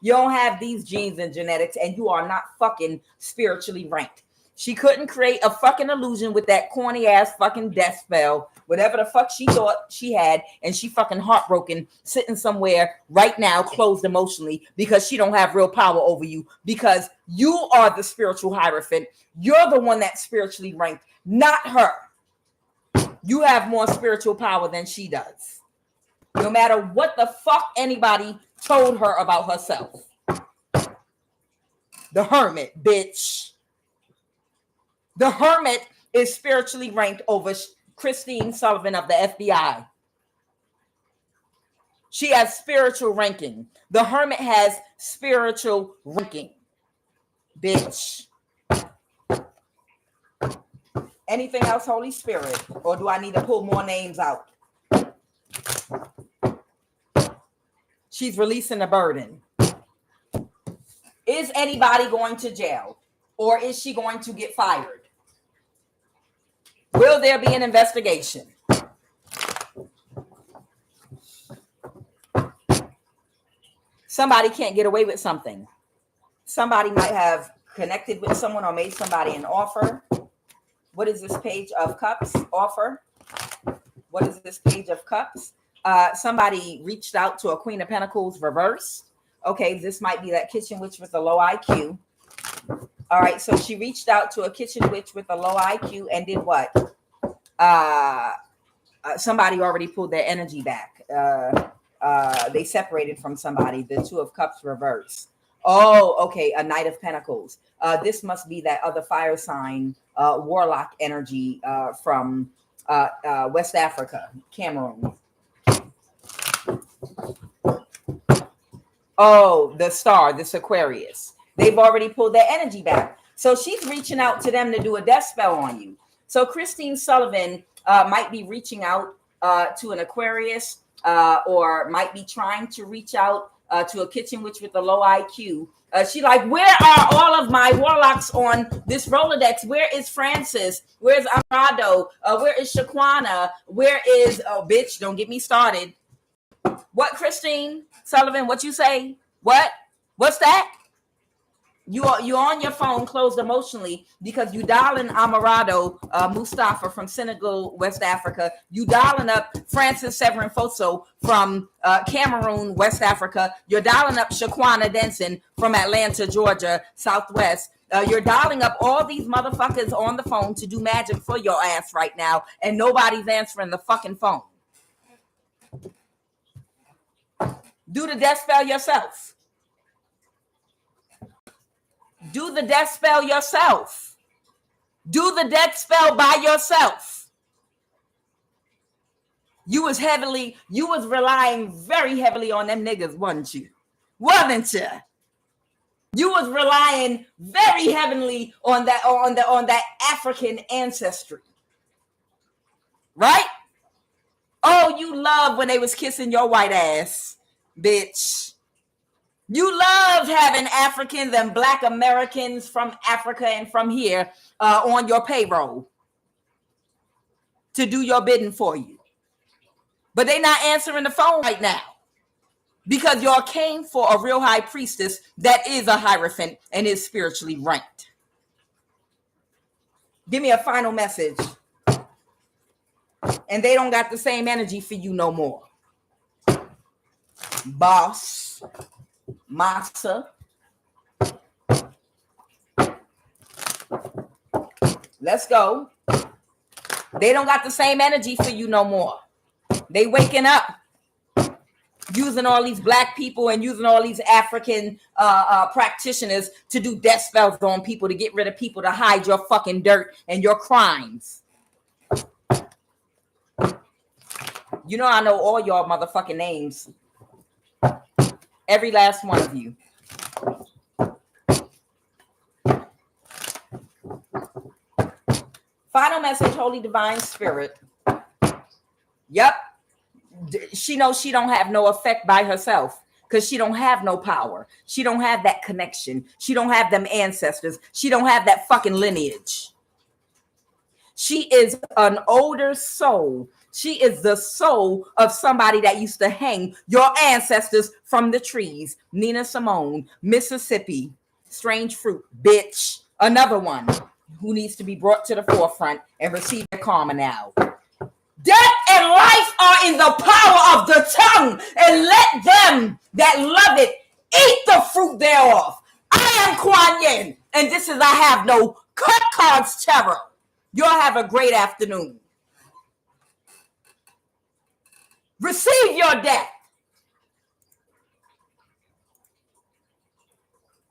You don't have these genes and genetics, and you are not fucking spiritually ranked. She couldn't create a fucking illusion with that corny ass fucking death spell, whatever the fuck she thought she had, and she fucking heartbroken, sitting somewhere right now, closed emotionally, because she don't have real power over you, because you are the spiritual hierophant. You're the one that's spiritually ranked, not her. You have more spiritual power than she does. No matter what the fuck anybody told her about herself. The Hermit, bitch. The Hermit is spiritually ranked over Christine Sullivan of the FBI. She has spiritual ranking. The Hermit has spiritual ranking. Bitch. Anything else, Holy Spirit? Or do I need to pull more names out? She's releasing a burden. Is anybody going to jail? Or is she going to get fired? Will there be an investigation? Somebody can't get away with something. Somebody might have connected with someone or made somebody an offer. What is this Page of Cups offer? What is this Page of Cups? Somebody reached out to a Queen of Pentacles reverse. Okay, this might be that kitchen witch with a low IQ. All right, so she reached out to a kitchen witch with a low IQ and did what? Somebody already pulled their energy back. They separated from somebody. The Two of Cups reverse. Oh, okay, a Knight of Pentacles. This must be that other fire sign, warlock energy from West Africa, Cameroon. Oh, the Star, this Aquarius. They've already pulled their energy back. So she's reaching out to them to do a death spell on you. So Christine Sullivan might be reaching out to an Aquarius, or might be trying to reach out to a kitchen witch with a low IQ. She like, where are all of my warlocks on this Rolodex? Where is Francis? Where's Amrado? Where is Shaquana? Where is, oh, bitch, don't get me started. What, Christine Sullivan, what you say? What? What's that? You on your phone closed emotionally because you dialing Amarado Mustafa from Senegal, West Africa. You dialing up Francis Severin Foso from Cameroon, West Africa. You're dialing up Shaquana Denson from Atlanta, Georgia, Southwest. You're dialing up all these motherfuckers on the phone to do magic for your ass right now, and nobody's answering the fucking phone. Do the death spell yourself. Do the death spell yourself. Do the death spell by yourself. You was relying very heavily on them niggas, wasn't you? Wasn't you? You was relying very heavily on that African ancestry. Right? Oh, you love when they was kissing your white ass, bitch. You loved having Africans and Black Americans from Africa and from here on your payroll to do your bidding for you. But they're not answering the phone right now because y'all came for a real high priestess that is a hierophant and is spiritually ranked. Give me a final message. And they don't got the same energy for you no more. Boss. Massa. Let's go. They don't got the same energy for you no more. They waking up using all these black people and using all these African practitioners to do death spells on people, to get rid of people, to hide your fucking dirt and your crimes. You know I know all y'all motherfucking names. Every last one of you. Final message, Holy Divine Spirit. Yep. She knows she don't have no effect by herself because she don't have no power. She don't have that connection. She don't have them ancestors. She don't have that fucking lineage. She is an older soul. She is the soul of somebody that used to hang your ancestors from the trees. Nina Simone, Mississippi, Strange Fruit, bitch. Another one who needs to be brought to the forefront and receive their karma now. Death and life are in the power of the tongue, and let them that love it eat the fruit thereof. I am Quan Yin, and this is I Have No Cut Cards Tarot. You'll have a great afternoon. Receive your death.